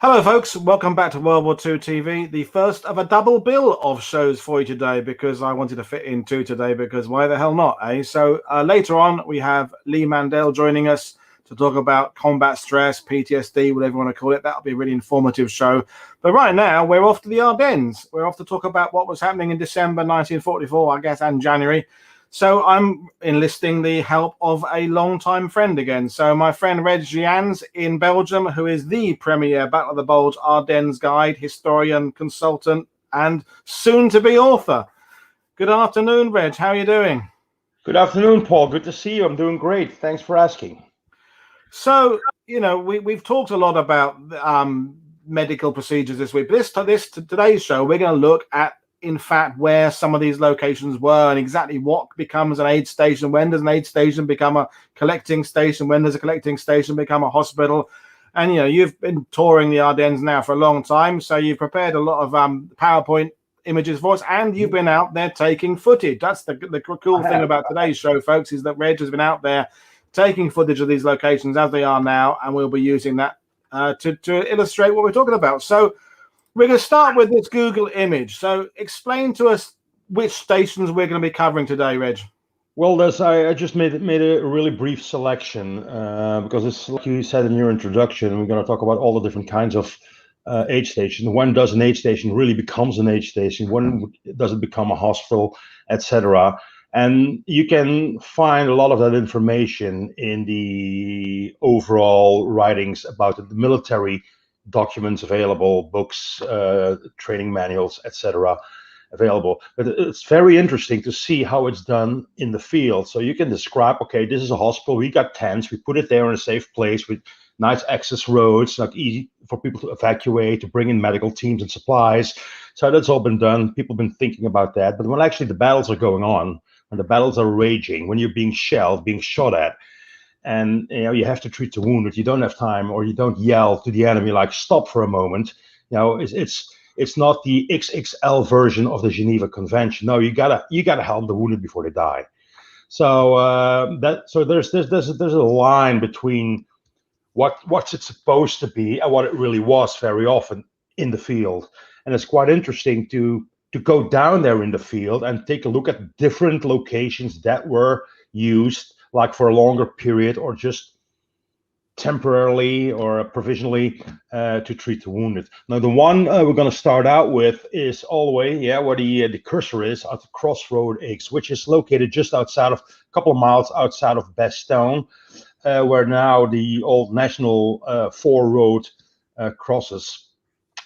Hello folks, welcome back to World War II TV, the first of a double bill of shows for you today because I wanted to fit in two today because why the hell not, eh? So later on we have Lee Mandel joining us to talk about combat stress, PTSD, whatever you want to call it. That'll be a really informative show. But right now we're off to the Ardennes. We're off to talk about what was happening in December 1944, I guess, and January. So I'm enlisting the help of a long-time friend again. So my friend Reg Jans in Belgium, who is the premier Battle of the Bulge Ardennes guide, historian, consultant, and soon-to-be author. Good afternoon, Reg. How are you doing? Good afternoon, Paul. Good to see you. I'm doing great. Thanks for asking. So, you know, we've talked a lot about medical procedures this week. But today's show, we're going to look at, in fact, where some of these locations were and exactly what becomes an aid station. When does an aid station become a collecting station? When does a collecting station become a hospital? And, you know, you've been touring the Ardennes now for a long time, so you've prepared a lot of PowerPoint images for us, and you've been out there taking footage. That's the cool thing about today's show, folks, is that Reg has been out there taking footage of these locations as they are now, and we'll be using that to illustrate what we're talking about. So we're going to start with this Google image. So explain to us which stations we're going to be covering today, Reg. Well, I just made a really brief selection because it's like you said in your introduction. We're going to talk about all the different kinds of aid stations. When does an aid station really becomes an aid station? When does it become a hospital, etc.? And you can find a lot of that information in the overall writings about the military documents available, books, training manuals, etc. available. But it's very interesting to see how it's done in the field. So you can describe, okay, this is a hospital, we got tents, we put it there in a safe place with nice access roads, like easy for people to evacuate, to bring in medical teams and supplies. So that's all been done. People have been thinking about that. But when actually the battles are going on, when the battles are raging, when you're being shelled, being shot at, and you know you have to treat the wounded, you don't have time, or you don't yell to the enemy like stop for a moment. You know, it's not the XXL version of the Geneva Convention. No, you gotta help the wounded before they die. So there's a line between what's it supposed to be and what it really was very often in the field. And it's quite interesting to go down there in the field and take a look at different locations that were used, like for a longer period or just temporarily or provisionally to treat the wounded. Now, the one we're going to start out with is all the way, where the cursor is at the Crossroad X, which is located just outside of, a couple of miles outside of Bastogne, where now the old National 4 road crosses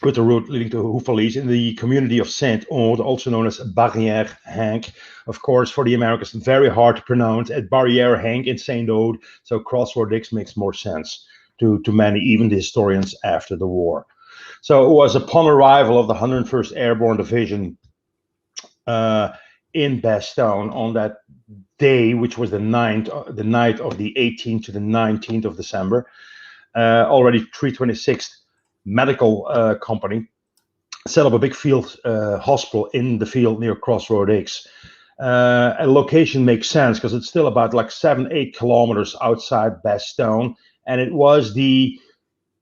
with the road leading to Houffalize in the community of Saint-Aude, also known as Barrière Henk. Of course, for the Americans, very hard to pronounce at Barrière Henk in Saint-Aude. So Crossroad X makes more sense to many, even the historians after the war. So it was upon arrival of the 101st Airborne Division in Bastogne on that day, which was the night of the 18th to the 19th of December, already 326th medical company set up a big field hospital in the field near Crossroad X. A location makes sense because it's still about like 7-8 kilometers outside Bastogne, and it was the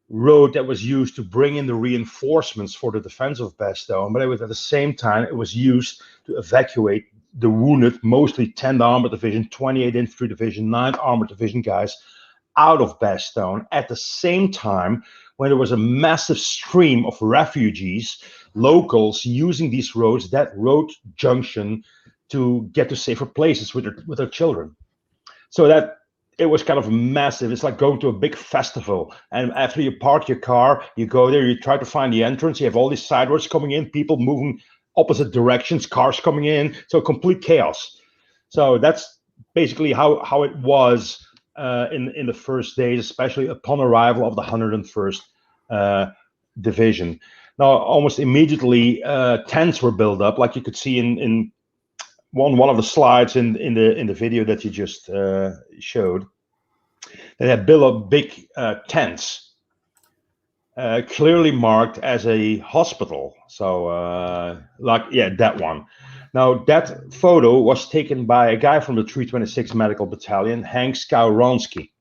road that was used to bring in the reinforcements for the defense of Bastogne, but it was at the same time it was used to evacuate the wounded, mostly 10th Armored Division, 28th Infantry Division, 9th Armored Division guys out of Bastogne at the same time when there was a massive stream of refugees, locals using these roads, that road junction, to get to safer places with their children. So that it was kind of massive. It's like going to a big festival, and after you park your car, you go there, you try to find the entrance, you have all these side roads coming in, people moving opposite directions, cars coming in, so complete chaos. So that's basically how it was in the first days, especially upon arrival of the 101st Division. Now, almost immediately, tents were built up, like you could see in one of the slides in the video that you just showed. They had built up big tents, clearly marked as a hospital. So, that one. Now, that photo was taken by a guy from the 326th Medical Battalion, Hank Skowronski.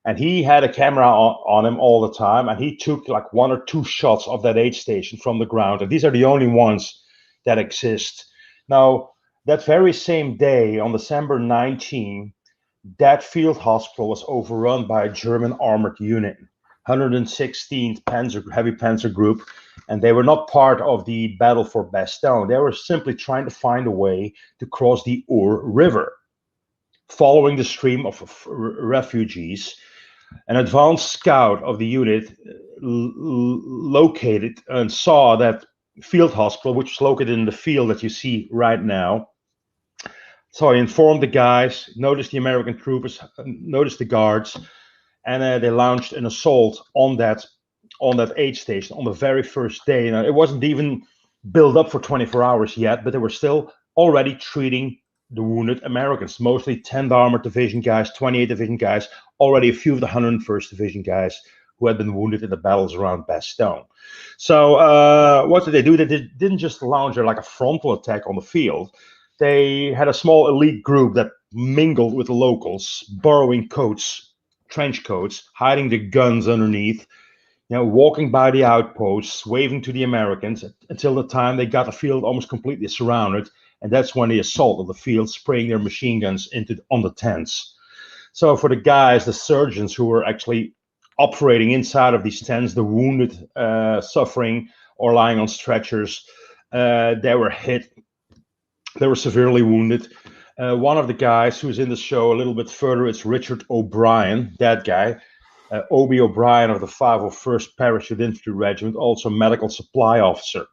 And he had a camera on him all the time, and he took like 1 or 2 shots of that aid station from the ground. And these are the only ones that exist. Now, that very same day, on December 19, that field hospital was overrun by a German armored unit, 116th Heavy Panzer Group, and they were not part of the battle for Bastogne. They were simply trying to find a way to cross the Our River, following the stream of refugees. An advanced scout of the unit located and saw that field hospital, which is located in the field that you see right now. So he informed the guys, noticed the American troopers, noticed the guards, and they launched an assault on that aid station on the very first day. Now, it wasn't even built up for 24 hours yet, but they were still already treating the wounded Americans, mostly 10th Armored Division guys, 28th Division guys, already a few of the 101st Division guys who had been wounded in the battles around Bastogne. So what did they do? They didn't just launch like a frontal attack on the field. They had a small elite group that mingled with the locals, borrowing coats, trench coats, hiding the guns underneath, walking by the outposts, waving to the Americans until the time they got the field almost completely surrounded. And that's when they assaulted the field, spraying their machine guns on the tents. So for the guys, the surgeons who were actually operating inside of these tents, the wounded, suffering, or lying on stretchers, they were hit. They were severely wounded. One of the guys who's in the show a little bit further is Richard O'Brien, that guy. O.B. O'Brien of the 501st Parachute Infantry Regiment, also medical supply officer.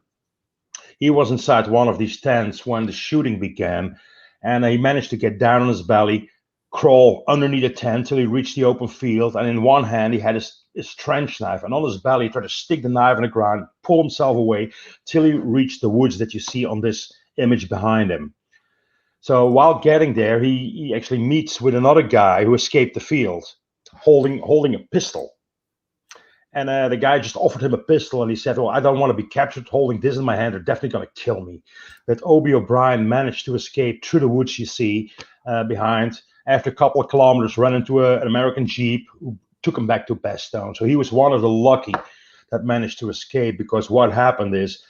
He was inside one of these tents when the shooting began, and he managed to get down on his belly, crawl underneath a tent till he reached the open field, and in one hand he had his trench knife, and on his belly he tried to stick the knife in the ground, pull himself away till he reached the woods that you see on this image behind him. So while getting there, he actually meets with another guy who escaped the field, holding a pistol. And the guy just offered him a pistol, and he said, well, I don't want to be captured holding this in my hand. They're definitely going to kill me. But O.B. O'Brien managed to escape through the woods you see behind. After a couple of kilometers, ran into an American Jeep who took him back to Bastogne. So he was one of the lucky that managed to escape, because what happened is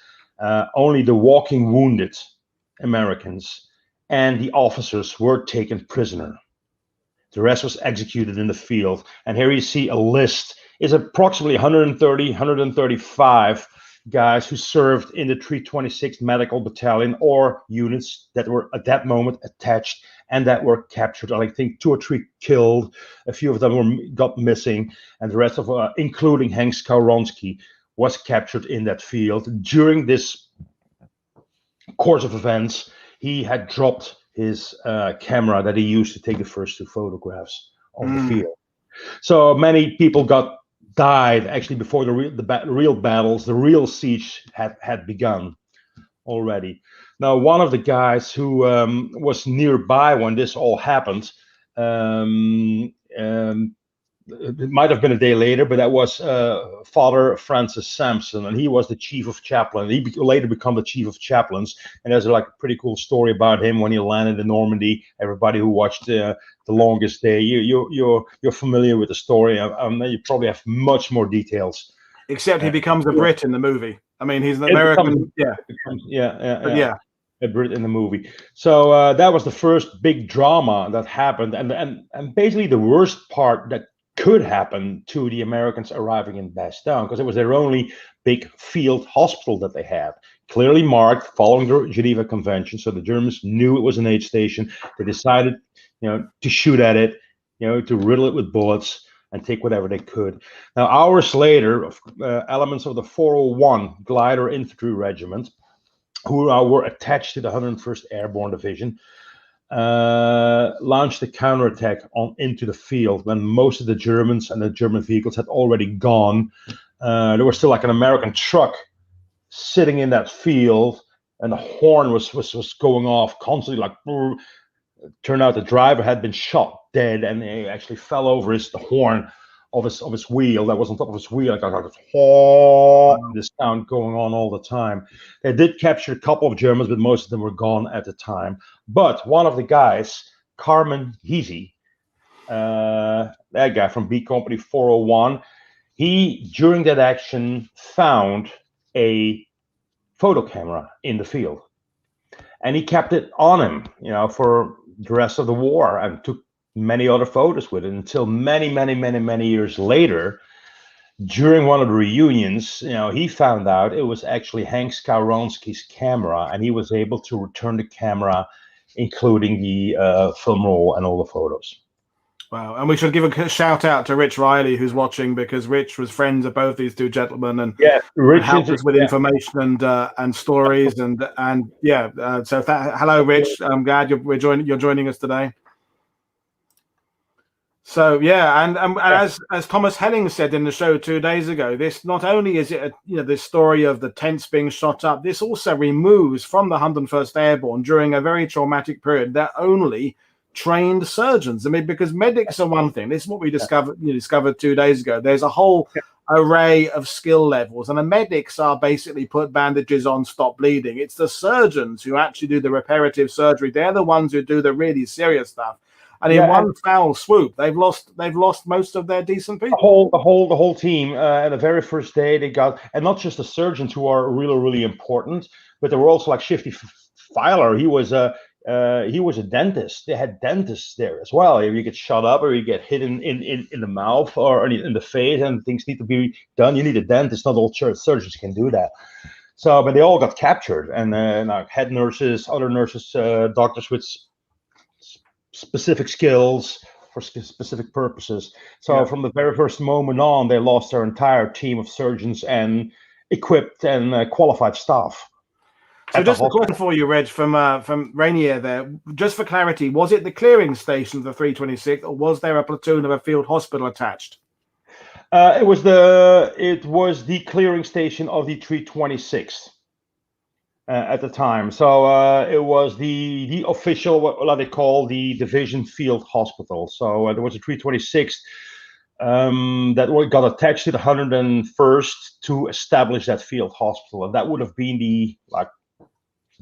only the walking wounded Americans and the officers were taken prisoner. The rest was executed in the field. And here you see a list. Is approximately 135 guys who served in the 326th Medical Battalion or units that were at that moment attached and that were captured. I think 2 or 3 killed, a few of them got missing, and the rest of, including Hank Skowronski, was captured in that field. During this course of events, he had dropped his camera that he used to take the first 2 photographs of the field. So many people died actually before the real battles, the real siege had begun already. Now, one of the guys who was nearby when this all happened, it might have been a day later, but that was Father Francis Sampson, and he was the chief of chaplain. He later became the chief of chaplains, and there's like a pretty cool story about him when he landed in Normandy. Everybody who watched The Longest Day, you're familiar with the story. You probably have much more details. Except he becomes a Brit in the movie. I mean, he's an American. Yeah. A Brit in the movie. So that was the first big drama that happened, and basically the worst part that could happen to the Americans arriving in Bastogne, because it was their only big field hospital that they had, clearly marked following the Geneva Convention. So the Germans knew it was an aid station. They decided, to shoot at it, to riddle it with bullets and take whatever they could. Now, hours later, elements of the 401 Glider Infantry Regiment, who were attached to the 101st Airborne Division, launched a counterattack into the field when most of the Germans and the German vehicles had already gone. There was still like an American truck sitting in that field, and the horn was going off constantly, like, brr. Turned out the driver had been shot dead, and he actually fell over the horn of his wheel that was on top of his wheel. Like this sound going on all the time. They did capture a couple of Germans, but most of them were gone at the time. But one of the guys, Carmen Heasy, that guy from B Company 401, he, during that action, found a photo camera in the field. And he kept it on him, for the rest of the war, and took many other photos with it until many years later, during one of the reunions, he found out it was actually Hank Skowronski's camera, and he was able to return the camera, including the film roll and all the photos. Wow. And we should give a shout out to Rich Riley, who's watching, because Rich was friends of both these two gentlemen, and Rich helped us with information and stories, and so hello, Rich. I'm glad you're joining us today. So and as Thomas Helling said in the show 2 days ago, this not only is it this story of the tents being shot up, this also removes from the 101st Airborne during a very traumatic period their only trained surgeons. I mean, because medics are one thing. This is what we discovered 2 days ago. There's a whole array of skill levels, and the medics are basically put bandages on, stop bleeding. It's the surgeons who actually do the reparative surgery. They're the ones who do the really serious stuff. And in one foul swoop, they've lost most of their decent people. The whole team. The very first day they got, and not just the surgeons who are really important, but there were also like Shifty Filer. He was a dentist. They had dentists there as well. If you get shot up or you get hit in the mouth or in the face and things need to be done, you need a dentist. Not all surgeons can do that. So, but they all got captured, and head nurses, other nurses, doctors with specific skills for specific purposes. So from the very first moment on, they lost their entire team of surgeons and equipped and qualified staff. So just a question for you, Reg, from Rainier there. Just for clarity, was it the clearing station of the 326th, or was there a platoon of a field hospital attached? It was the clearing station of the 326th. At the time, so it was the official, what they call the division field hospital. So there was a 326th that got attached to the 101st to establish that field hospital, and that would have been the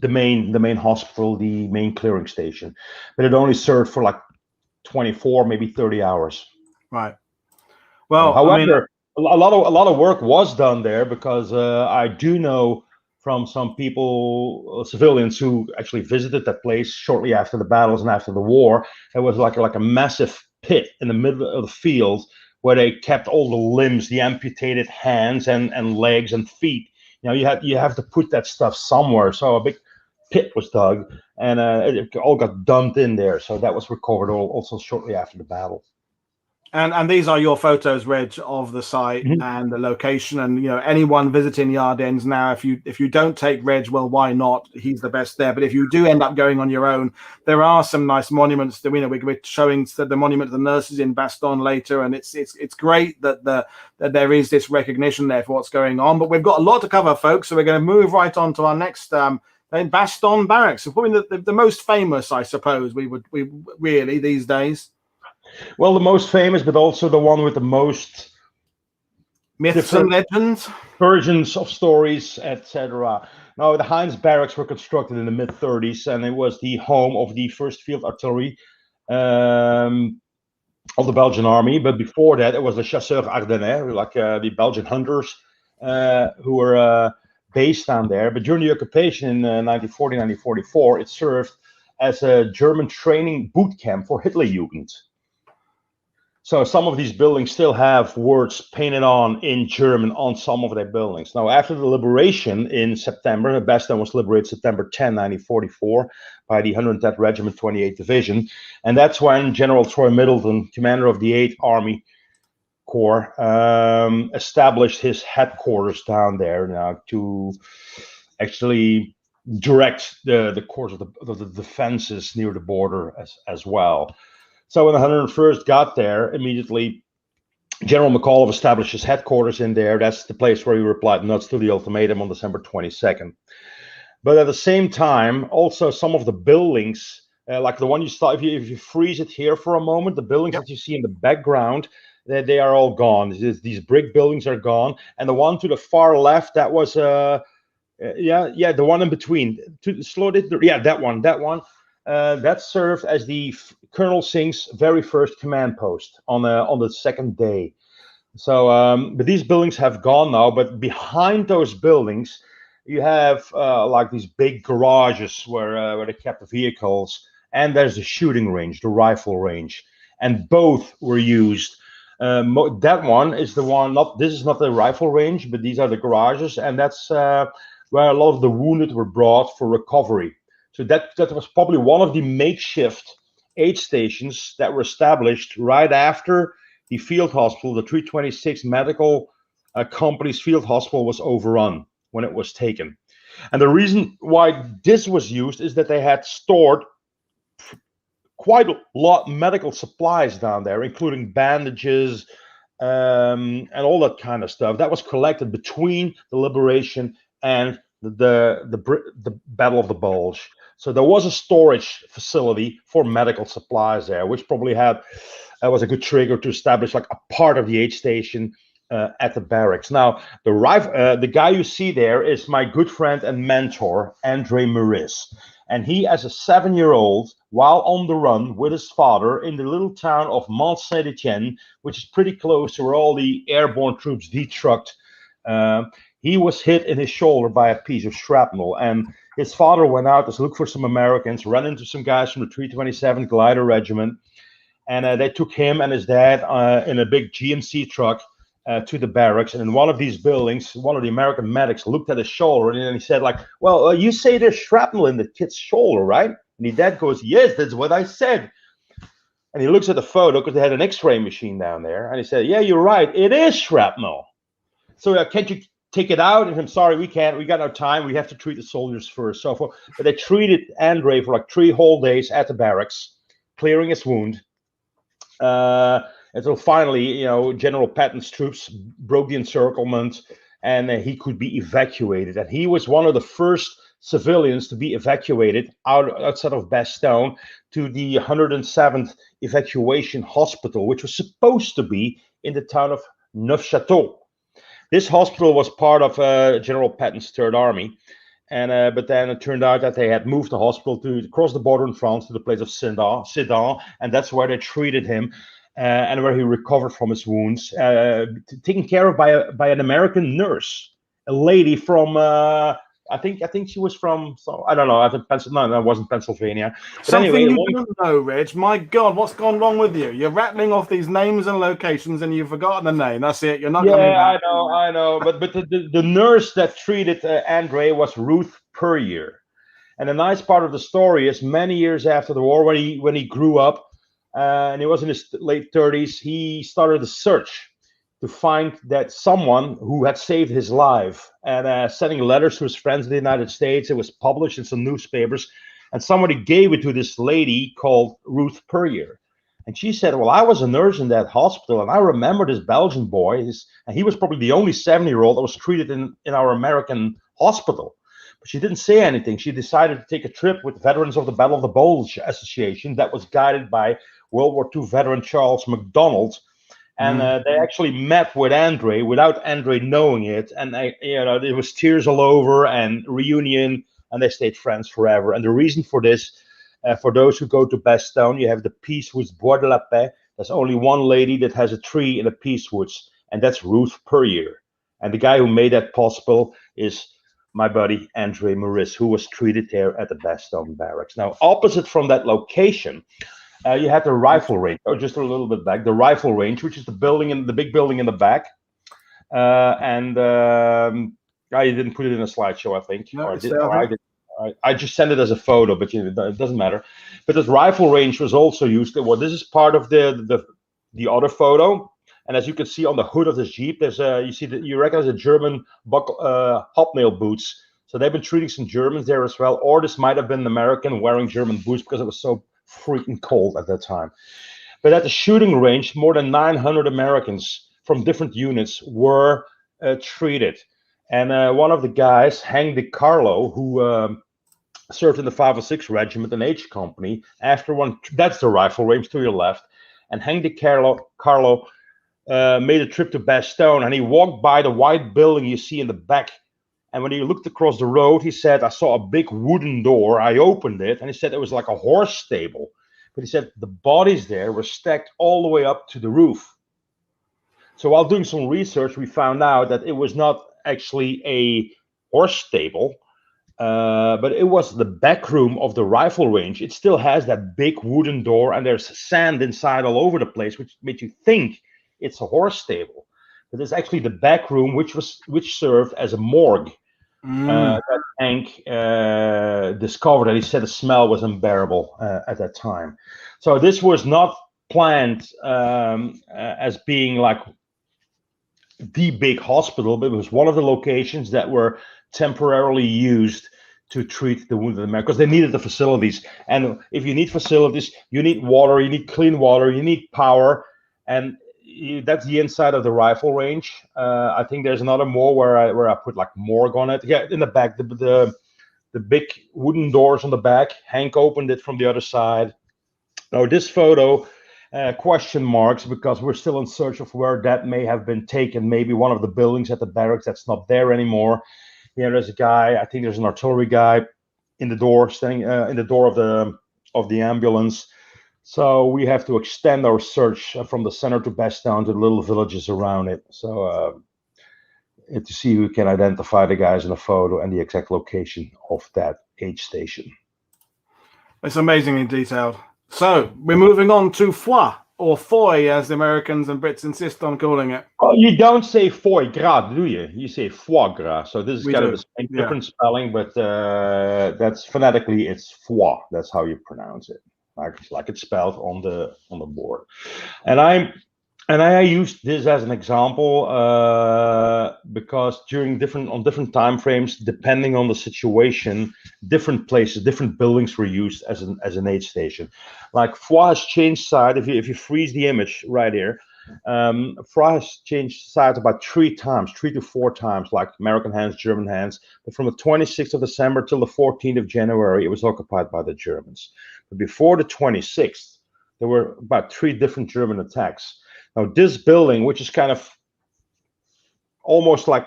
main hospital, the main clearing station. But it only served for like 24, maybe 30 hours. Right. Well, however, a lot of work was done there, because I do know from some people, civilians who actually visited that place shortly after the battles and after the war. It was like a massive pit in the middle of the field where they kept all the limbs, the amputated hands and legs and feet. You have to put that stuff somewhere. So a big pit was dug, and it all got dumped in there. So that was recovered also shortly after the battle. And these are your photos, Reg, of the site and the location. And anyone visiting the Ardennes now, if you don't take Reg, well, why not? He's the best there. But if you do end up going on your own, there are some nice monuments. That we're showing the monument to the nurses in Bastogne later, and it's great that there is this recognition there for what's going on. But we've got a lot to cover, folks. So we're going to move right on to our next. In Bastogne Barracks, probably the most famous, I suppose. We really these days. Well, the most famous, but also the one with the most myths and legends, versions of stories, etc. Now, the Heinz Barracks were constructed in the mid-30s, and it was the home of the 1st Field Artillery of the Belgian Army. But before that, it was the Chasseurs Ardennes, like the Belgian hunters who were based down there. But during the occupation in 1940, 1944, it served as a German training boot camp for Hitlerjugend. So some of these buildings still have words painted on in German on some of their buildings. Now, after the liberation in September, Bastogne was liberated September 10, 1944, by the 110th Regiment, 28th Division. And that's when General Troy Middleton, commander of the 8th Army Corps, established his headquarters down there now to actually direct the course of the defenses near the border as well. So when the 101st got there, immediately General McAuliffe established his headquarters in there. That's the place where he replied nuts to the ultimatum on December 22nd. But at the same time, also some of the buildings, like the one you saw, if you freeze it here for a moment, the buildings that you see in the background, they are all gone. These brick buildings are gone. And the one to the far left, that was, the one in between. That one. That served as the Colonel Singh's very first command post on the second day. So, but these buildings have gone now. But behind those buildings, you have like these big garages where they kept the vehicles, and there's the shooting range, the rifle range, and both were used. That one is the one. This is not the rifle range, but these are the garages, and that's where a lot of the wounded were brought for recovery. So that was probably one of the makeshift aid stations that were established right after the field hospital, the 326 Medical Company's field hospital, was overrun when it was taken. And the reason why this was used is that they had stored quite a lot of medical supplies down there, including bandages and all that kind of stuff. That was collected between the liberation and the Battle of the Bulge. So there was a storage facility for medical supplies there, which probably was a good trigger to establish like a part of the aid station at the barracks. Now, the guy you see there is my good friend and mentor, Andre Maurice. And he, as a 7-year-old, while on the run with his father in the little town of Mont Saint-Etienne, which is pretty close to where all the airborne troops detrucked, he was hit in his shoulder by a piece of shrapnel. And his father went out to look for some Americans, ran into some guys from the 327 Glider Regiment, and they took him and his dad in a big GMC truck to the barracks. And in one of these buildings, one of the American medics looked at his shoulder, and then he said, like, well, you say there's shrapnel in the kid's shoulder, right? And his dad goes, yes, that's what I said. And he looks at the photo because they had an X-ray machine down there, and he said, yeah, you're right, it is shrapnel. So can't you take it out? And I'm sorry, we can't. We got no time. We have to treat the soldiers first. So but they treated Andre for like 3 whole days at the barracks, clearing his wound. Until finally, General Patton's troops broke the encirclement, and he could be evacuated. And he was one of the first civilians to be evacuated outside of Bastogne to the 107th Evacuation Hospital, which was supposed to be in the town of Neufchâteau. This hospital was part of General Patton's Third Army, and but then it turned out that they had moved the hospital to across the border in France to the place of Sedan, and that's where they treated him. And where he recovered from his wounds, taken care of by an American nurse, a lady from I think she was from, so I don't know, I think Pennsylvania. No, it wasn't Pennsylvania. But something anyway, you don't know, Reg. My God, what's gone wrong with you? You're rattling off these names and locations, and you've forgotten the name. That's it. You're not. Yeah, I know. But the nurse that treated Andre was Ruth Puryear, and the nice part of the story is many years after the war, when he grew up. And he was in his late 30s, he started a search to find that someone who had saved his life, and sending letters to his friends in the United States. It was published in some newspapers, and somebody gave it to this lady called Ruth Puryear. And she said, well, I was a nurse in that hospital, and I remember this Belgian boy, and he was probably the only 7-year-old that was treated in our American hospital. But she didn't say anything. She decided to take a trip with veterans of the Battle of the Bulge Association that was guided by World War II veteran Charles McDonald, and they actually met with Andre without Andre knowing it, and there was tears all over and reunion, and they stayed friends forever. And the reason for this, for those who go to Bastogne, you have the Peace Woods Bois de la Paix. There's only one lady that has a tree in the Peace Woods, and that's Ruth Puryear. And the guy who made that possible is my buddy Andre Maurice, who was treated there at the Bastogne barracks. Now, opposite from that location, you had the rifle range, or just a little bit back, the rifle range, which is the big building in the back. I didn't put it in a slideshow, I think. No, I just sent it as a photo, but it doesn't matter. But this rifle range was also used. Well, this is part of the other photo. And as you can see on the hood of this Jeep, you recognize the German hobnail boots. So they've been treating some Germans there as well. Or this might have been an American wearing German boots because it was so freaking cold at that time. But at the shooting range, more than 900 Americans from different units were treated. And one of the guys, Hank DiCarlo, who served in the 506 Regiment, an H Company, that's the rifle range to your left. And Hank DiCarlo made a trip to Bastogne, and he walked by the white building you see in the back. And when he looked across the road, he said, I saw a big wooden door. I opened it, and he said it was like a horse stable. but he said the bodies there were stacked all the way up to the roof. So while doing some research, we found out that it was not actually a horse stable, but it was the back room of the rifle range. It still has that big wooden door, and there's sand inside all over the place, which made you think it's a horse stable. But it's actually the back room, which served as a morgue. That Hank discovered, and he said the smell was unbearable at that time. So this was not planned as being like the big hospital, but it was one of the locations that were temporarily used to treat the wounded Americans, because they needed the facilities. And if you need facilities, you need water, you need clean water, you need power, and that's the inside of the rifle range. I think there's another more where I put like morgue on it. Yeah, in the back, the big wooden doors on the back. Hank opened it from the other side. Now this photo, question marks, because we're still in search of where that may have been taken. Maybe one of the buildings at the barracks that's not there anymore. Here there's a guy. I think there's an artillery guy in the door, standing in the door of the ambulance. So we have to extend our search from the center to Bastogne to the little villages around it. So to see who can identify the guys in the photo and the exact location of that aid station. It's amazingly detailed. So we're moving on to foie, or foy, as the Americans and Brits insist on calling it. Well, you don't say foie gras, do you? You say foie gras. So this is kind of the same different spelling, but that's phonetically it's foie. That's how you pronounce it, like it's spelled on the board. And I used this as an example because during different time frames, depending on the situation, different places, different buildings were used as an aid station. Like foie has changed side. If you freeze the image right here, foie has changed sides about 3 to 4 times, like American hands, German hands. But from the 26th of December till the 14th of January, it was occupied by the Germans. But before the 26th, there were about 3 different German attacks. Now, this building, which is kind of almost like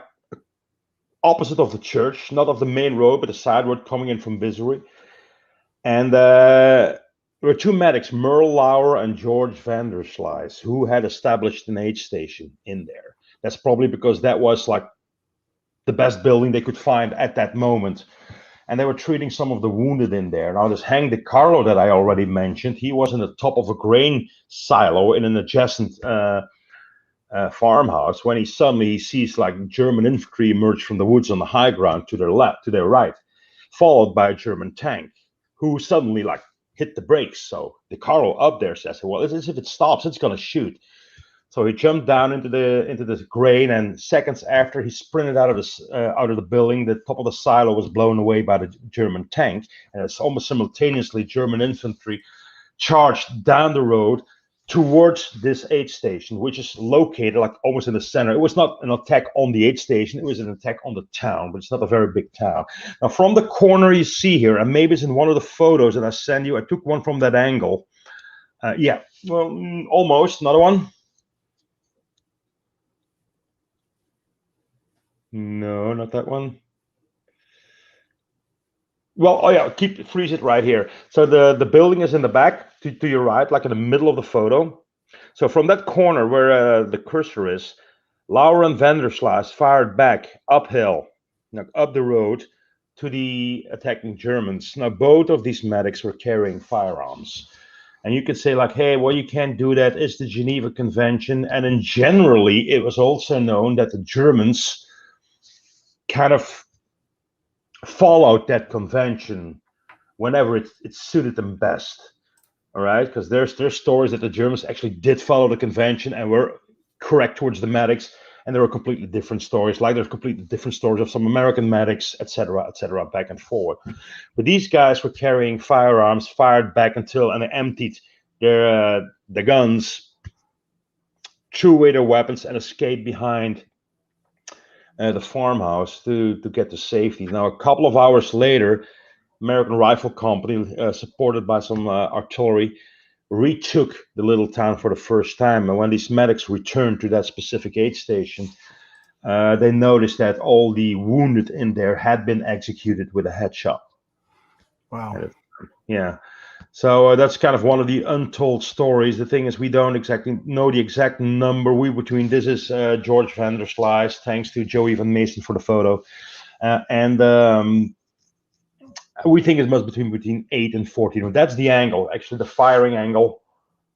opposite of the church, not of the main road, but the side road coming in from Visery. And there were 2 medics, Merle Lauer and George van der Sluys, who had established an aid station in there. That's probably because that was like the best building they could find at that moment. And they were treating some of the wounded in there. Now, this Hank De Carlo that I already mentioned, he was in the top of a grain silo in an adjacent farmhouse when he suddenly sees like German infantry emerge from the woods on the high ground to their left, to their right, followed by a German tank, who suddenly like hit the brakes. So De Carlo up there says, well, if it stops, it's going to shoot. So he jumped down into the grain, and seconds after he sprinted out of the building, the top of the silo was blown away by the German tank, and it's almost simultaneously German infantry charged down the road towards this aid station, which is located like almost in the center. It was not an attack on the aid station; it was an attack on the town, but it's not a very big town. Now, from the corner you see here, and maybe it's in one of the photos that I sent you. I took one from that angle. Yeah, well, almost another one. No, not that one. Well, oh yeah, freeze it right here. So the building is in the back to your right, like in the middle of the photo. So from that corner where the cursor is, Lauer and van der Sluys fired back uphill, up the road to the attacking Germans. Now, both of these medics were carrying firearms. And you could say like, hey, well, you can't do that. It's the Geneva Convention. And then generally, it was also known that the Germans kind of followed that convention whenever it suited them best. All right, because there's stories that the Germans actually did follow the convention and were correct towards the medics, and there were completely different stories. Like there's completely different stories of some American medics, etc., back and forward. But these guys were carrying firearms, fired back until and they emptied their guns, threw away their weapons, and escaped behind the farmhouse to get to safety. Now, a couple of hours later, American Rifle Company, supported by some artillery, retook the little town for the first time. And when these medics returned to that specific aid station, they noticed that all the wounded in there had been executed with a headshot. Wow. Yeah. So that's kind of one of the untold stories. The thing is, we don't exactly know the exact number. This is George van der Sluis, thanks to Joey van Mason for the photo. And we think it must be between 8 and 14. That's the angle, actually, the firing angle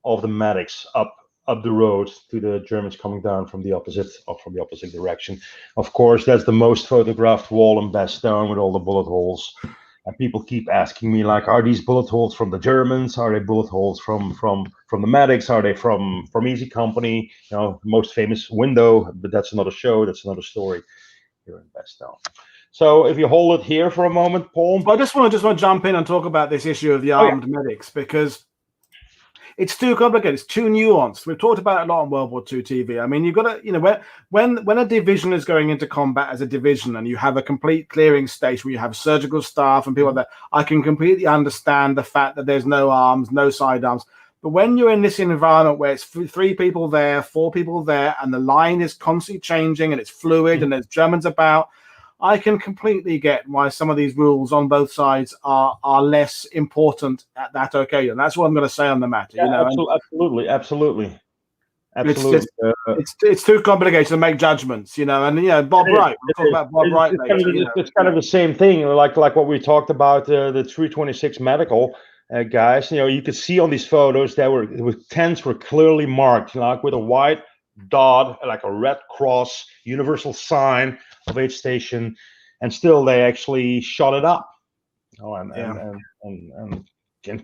of the medics up the road to the Germans coming down from the opposite direction. Of course, that's the most photographed wall in Bastogne with all the bullet holes. And people keep asking me, like, are these bullet holes from the Germans? Are they bullet holes from the medics? Are they from Easy Company? You know, most famous window, but that's another show. That's another story here in Bastogne. So if you hold it here for a moment, Paul. Well, I just want to jump in and talk about this issue of the armed medics, because it's too complicated. It's too nuanced. We've talked about it a lot on World War II TV. I mean, you've got to, you know, when a division is going into combat as a division and you have a complete clearing station where you have surgical staff and people like that, I can completely understand the fact that there's no arms, no sidearms. But when you're in this environment where it's 3 people there, 4 people there, and the line is constantly changing and it's fluid and there's Germans about, I can completely get why some of these rules on both sides are less important at that occasion. That's what I'm going to say on the matter. Yeah, you know, absolutely. It's too complicated to make judgments, you know. And Bob Wright. We'll talk about Bob Wright later. It's kind of the same thing, like what we talked about the 326 medical guys. You know, you could see on these photos the tents were clearly marked, like with a white dot, like a red cross, universal sign of aid station, and still they actually shot it up. And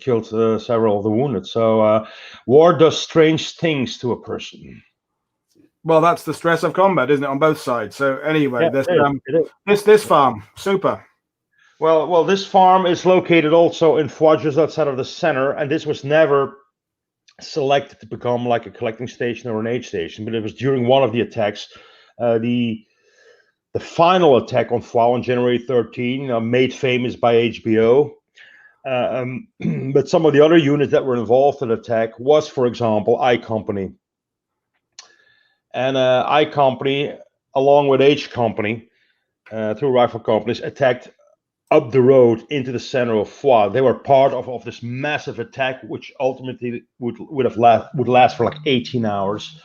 killed several of the wounded. So war does strange things to a person. Well, that's the stress of combat, isn't it, on both sides? So anyway, this farm, super. Well, this farm is located also in Foix, just outside of the center, and this was never selected to become like a collecting station or an aid station, but it was during one of the attacks, the final attack on Foix on January 13, made famous by HBO. But some of the other units that were involved in the attack was, for example, I Company. And I Company, along with H Company, 2 rifle companies, attacked up the road into the center of Foix. They were part of this massive attack, which ultimately would last for like 18 hours.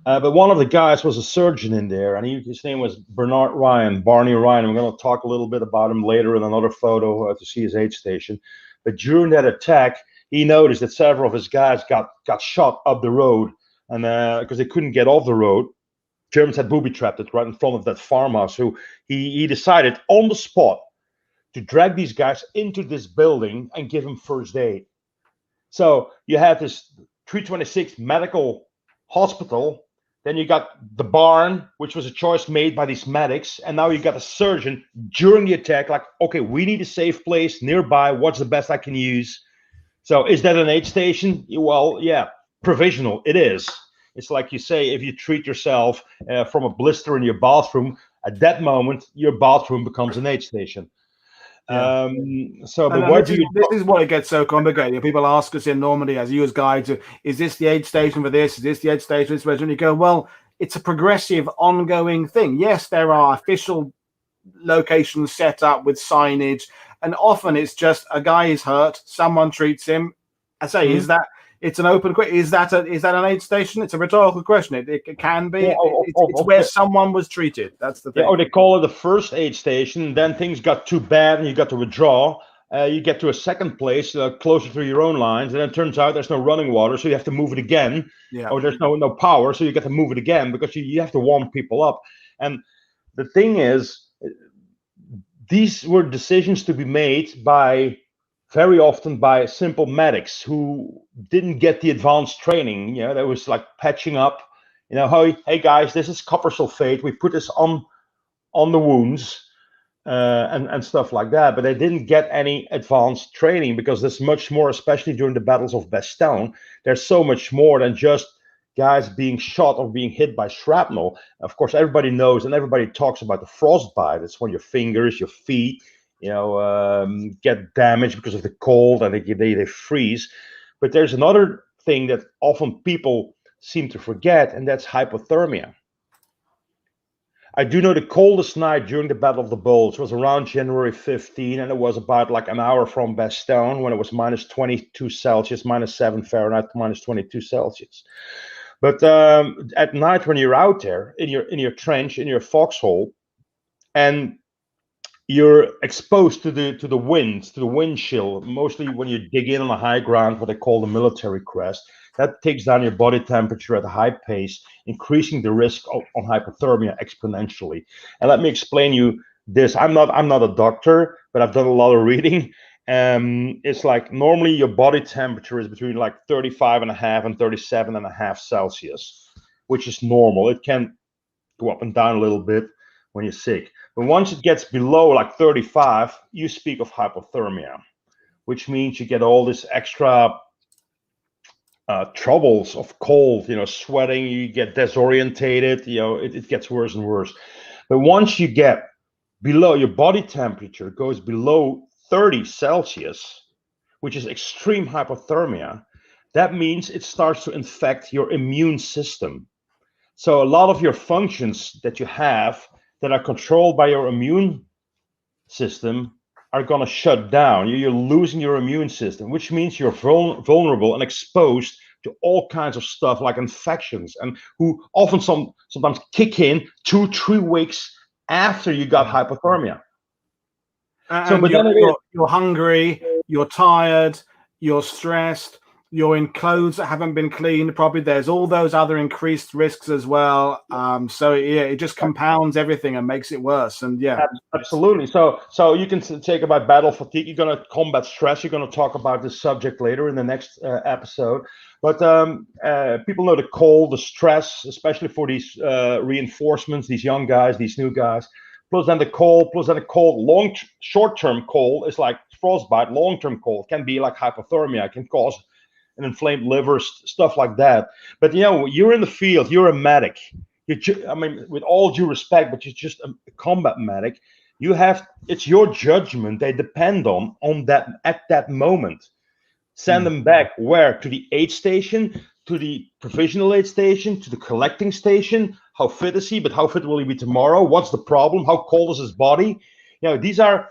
But one of the guys was a surgeon in there, and his name was Barney Ryan. I'm going to talk a little bit about him later in another photo to see his aid station. But during that attack, he noticed that several of his guys got shot up the road, and because they couldn't get off the road, Germans had booby-trapped it right in front of that farmhouse. So he decided on the spot to drag these guys into this building and give them first aid. So you had this 326 medical hospital. Then you got the barn, which was a choice made by these medics. And now you got a surgeon during the attack, like, okay, we need a safe place nearby. What's the best I can use? So is that an aid station? Well, yeah, provisional. It is. It's like you say, if you treat yourself from a blister in your bathroom, at that moment, your bathroom becomes an aid station. Yeah. This is what it gets so complicated. People ask us in Normandy, as you as guides, is this the aid station for this? Is this the aid station for this regiment? You go, well, it's a progressive, ongoing thing. Yes, there are official locations set up with signage, and often it's just a guy is hurt, someone treats him. I say, is that? It's an open question. Is that an aid station? It's a rhetorical question. It can be. Yeah, it's where someone was treated. That's the thing. Yeah, or they call it the first aid station. Then things got too bad and you got to withdraw. You get to a second place closer to your own lines, and then it turns out there's no running water, so you have to move it again. Yeah. Or there's no power, so you get to move it again because you have to warm people up. And the thing is, these were decisions to be made very often by simple medics who didn't get the advanced training. You know, that was like patching up. You know, hey guys, this is copper sulfate. We put this on the wounds and stuff like that. But they didn't get any advanced training because there's much more, especially during the battles of Bastogne. There's so much more than just guys being shot or being hit by shrapnel. Of course, everybody knows and everybody talks about the frostbite. It's when your fingers, your feet, get damaged because of the cold and they freeze. But there's another thing that often people seem to forget, and that's hypothermia. I do know the coldest night during the Battle of the Bulge was around January 15, and it was about like an hour from Bastogne when it was minus 22 Celsius, minus 7 Fahrenheit, minus 22 Celsius. But at night when you're out there in your trench, in your foxhole, and you're exposed to the winds, to the wind chill, mostly when you dig in on a high ground, what they call the military crest. That takes down your body temperature at a high pace, increasing the risk on hypothermia exponentially. And let me explain you this. I'm not a doctor, but I've done a lot of reading. It's like normally your body temperature is between like 35.5 and 37.5 Celsius, which is normal. It can go up and down a little bit when you're sick. But once it gets below like 35, you speak of hypothermia, which means you get all this extra troubles of cold, sweating, you get disorientated, it gets worse and worse. But once you get below, your body temperature goes below 30 Celsius, which is extreme hypothermia, that means it starts to infect your immune system. So a lot of your functions that you have that are controlled by your immune system are going to shut down. You're losing your immune system, which means you're vulnerable and exposed to all kinds of stuff like infections, and who often sometimes kick in 2-3 weeks after you got hypothermia. And but you're hungry, you're tired, you're stressed, you're in clothes that haven't been cleaned properly. There's all those other increased risks as well. So yeah, it just compounds everything and makes it worse. And yeah, absolutely. So you can take about battle fatigue. You're going to combat stress. You're going to talk about this subject later in the next episode. But people know the cold, the stress, especially for these reinforcements, these young guys, these new guys. Plus then the cold, short-term cold is like frostbite. Long-term cold can be like hypothermia. It can cause an inflamed liver, stuff like that. But you're in the field, you're a medic. With all due respect, but you're just a combat medic. It's your judgment they depend on that at that moment. Send them back where? To the aid station, to the provisional aid station, to the collecting station. How fit is he? But how fit will he be tomorrow? What's the problem? How cold is his body? These are.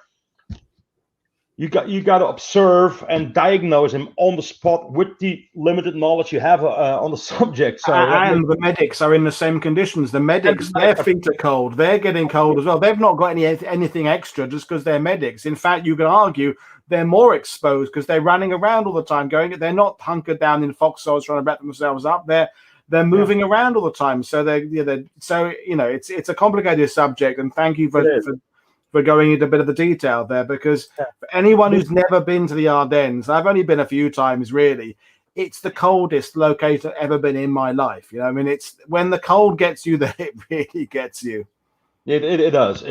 You got to observe and diagnose him on the spot with the limited knowledge you have on the subject. So and the medics are in the same conditions. The medics, their feet are cold. They're getting cold as well. They've not got anything extra just because they're medics. In fact, you can argue they're more exposed because they're running around all the time. They're not hunkered down in foxholes trying to wrap themselves up. They're moving around all the time. So it's a complicated subject. And thank you for going into a bit of the detail there, because for anyone who's never been to the Ardennes, I've only been a few times really, it's the coldest location I've ever been in my life. It's when the cold gets you there, it really gets you. It does.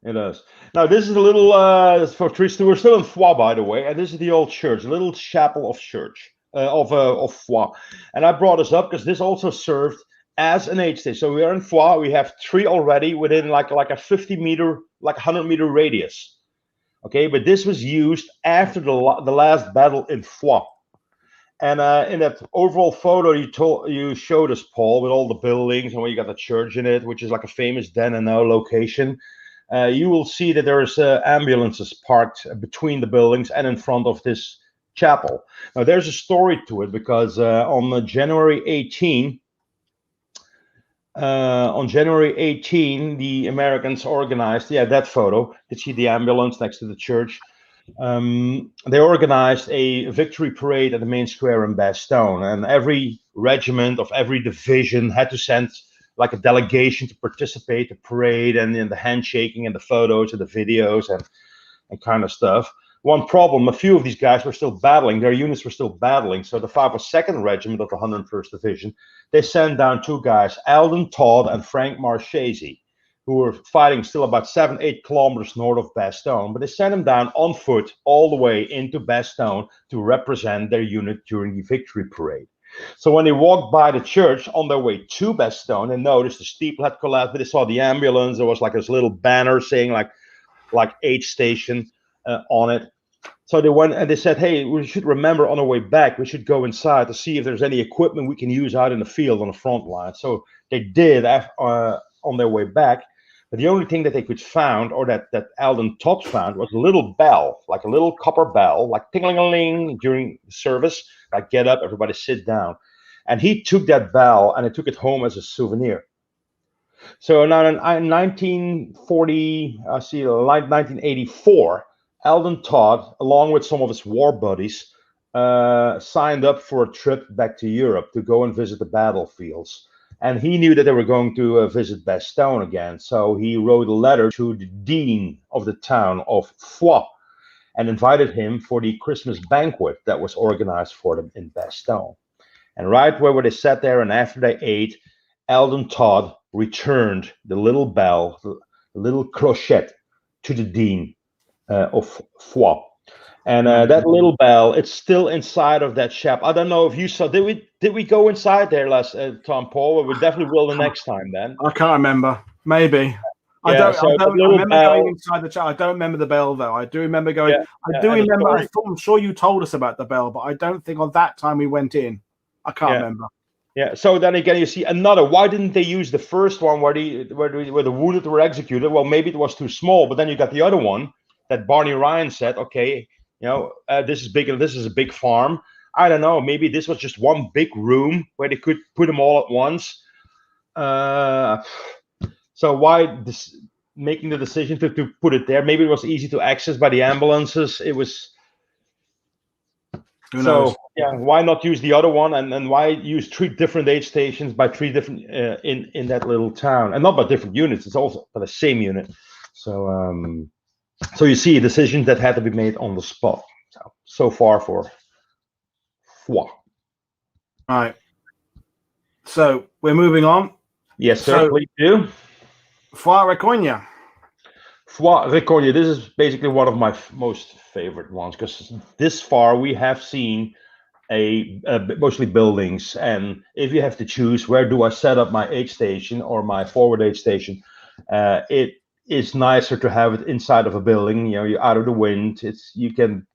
Now this is a little for Tristan. We're still in Foix, by the way, and this is the old church, a little chapel of church of Foix. And I brought this up because this also served as an aid station. So we are in Foix. We have 3 already within like a 50 meter, like 100 meter radius. Okay, but this was used after the last battle in Foix. And in that overall photo you showed us, Paul, with all the buildings and where you got the church in it, which is like a famous then and now location. You will see that there's ambulances parked between the buildings and in front of this chapel. Now there's a story to it, because on January 18, the Americans organized, that photo, you see the ambulance next to the church. They organized a victory parade at the main square in Bastogne, and every regiment of every division had to send like a delegation to participate in the parade, and in the handshaking and the photos and the videos and kind of stuff. One problem, a few of these guys were still battling, their units were still battling. So the 502nd Regiment of the 101st Division, they sent down 2 guys, Alden Todd and Frank Marchese, who were fighting still about 7-8 kilometers north of Bastogne. But they sent them down on foot all the way into Bastogne to represent their unit during the victory parade. So when they walked by the church on their way to Bastogne, they noticed the steeple had collapsed, but they saw the ambulance. There was like this little banner saying like aid station on it. So they went and they said, hey, we should remember on our way back, we should go inside to see if there's any equipment we can use out in the field on the front line. So they did on on their way back. But the only thing that they could found, or that Alden Todd found, was a little bell, like a little copper bell, like ting-a-ling-a-ling during service, like get up, everybody sit down. And he took that bell and he took it home as a souvenir. So now in 1984, Alden Todd, along with some of his war buddies, signed up for a trip back to Europe to go and visit the battlefields. And he knew that they were going to visit Bastogne again. So he wrote a letter to the dean of the town of Foix and invited him for the Christmas banquet that was organized for them in Bastogne. And right where they sat there and after they ate, Alden Todd returned the little bell, the little clochette, to the dean of Foix. And that little bell, it's still inside of that shop. I don't know if you saw. Did we go inside there last time, Paul? We definitely will the next time then. I can't remember. Maybe. Yeah, I remember going inside the shop. I don't remember the bell though. I do remember going. Yeah, I do remember. I'm sure you told us about the bell, but I don't think on that time we went in. I can't remember. Yeah. So then again, you see another. Why didn't they use the first one where the wounded were executed? Well, maybe it was too small. But then you got the other one that Barney Ryan said, okay. This is big. This is a big farm. I don't know. Maybe this was just one big room where they could put them all at once. So why making the decision to put it there? Maybe it was easy to access by the ambulances. It was. Who knows? So yeah, why not use the other one? And why use 3 different aid stations by 3 different in that little town, and not by different units? It's also by the same unit. So. So you see a decision that had to be made on the spot. So far for Foix. All right. So we're moving on. Yes, sir. Please do. Foix-Recogne. Foix-Recogne. This is basically one of my most favorite ones because this far we have seen mostly buildings. And if you have to choose where do I set up my aid station or my forward aid station, it's nicer to have it inside of a building. You're out of the wind. You can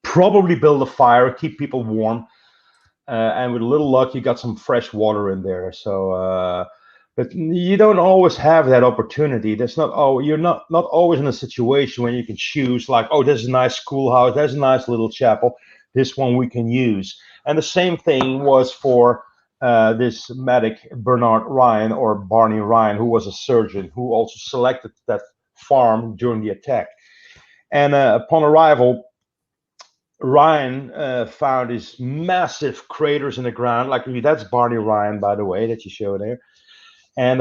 probably build a fire, keep people warm, and with a little luck, you got some fresh water in there. So, but you don't always have that opportunity. You're not always in a situation when you can choose like, oh, there's a nice schoolhouse, there's a nice little chapel. This one we can use. And the same thing was for this medic Bernard Ryan or Barney Ryan, who was a surgeon who also selected that farm during the attack. And upon arrival, Ryan found these massive craters in the ground. Like that's Barney Ryan, by the way, that you show there, and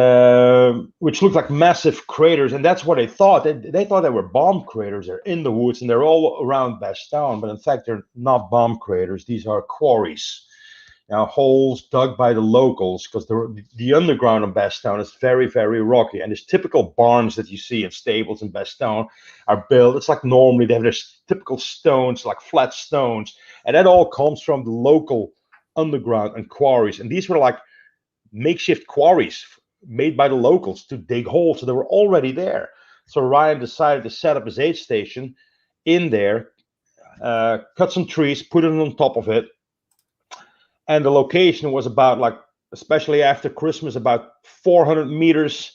which looked like massive craters. And that's what they thought. They thought they were bomb craters. They're in the woods and they're all around Bastogne, but in fact they're not bomb craters. These are quarries. Holes dug by the locals because the underground in Bastogne is very, very rocky. And these typical barns that you see in stables in Bastogne are built. It's like normally they have this typical stones, like flat stones. And that all comes from the local underground and quarries. And these were like makeshift quarries made by the locals to dig holes. So they were already there. So Ryan decided to set up his aid station in there, cut some trees, put it on top of it. And the location was about, like, especially after Christmas, about 400 meters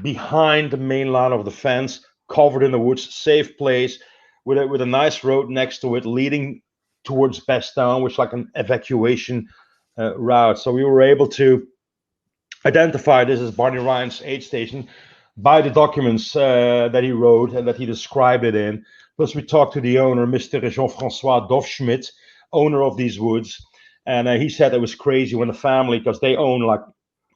behind the main line of the fence, covered in the woods, safe place, with a nice road next to it, leading towards Bastogne, which is like an evacuation route. So we were able to identify this as Barney Ryan's aid station by the documents that he wrote and that he described it in. Plus, we talked to the owner, Mr. Jean-François Dovschmidt, owner of these woods. And he said it was crazy when the family, because they own like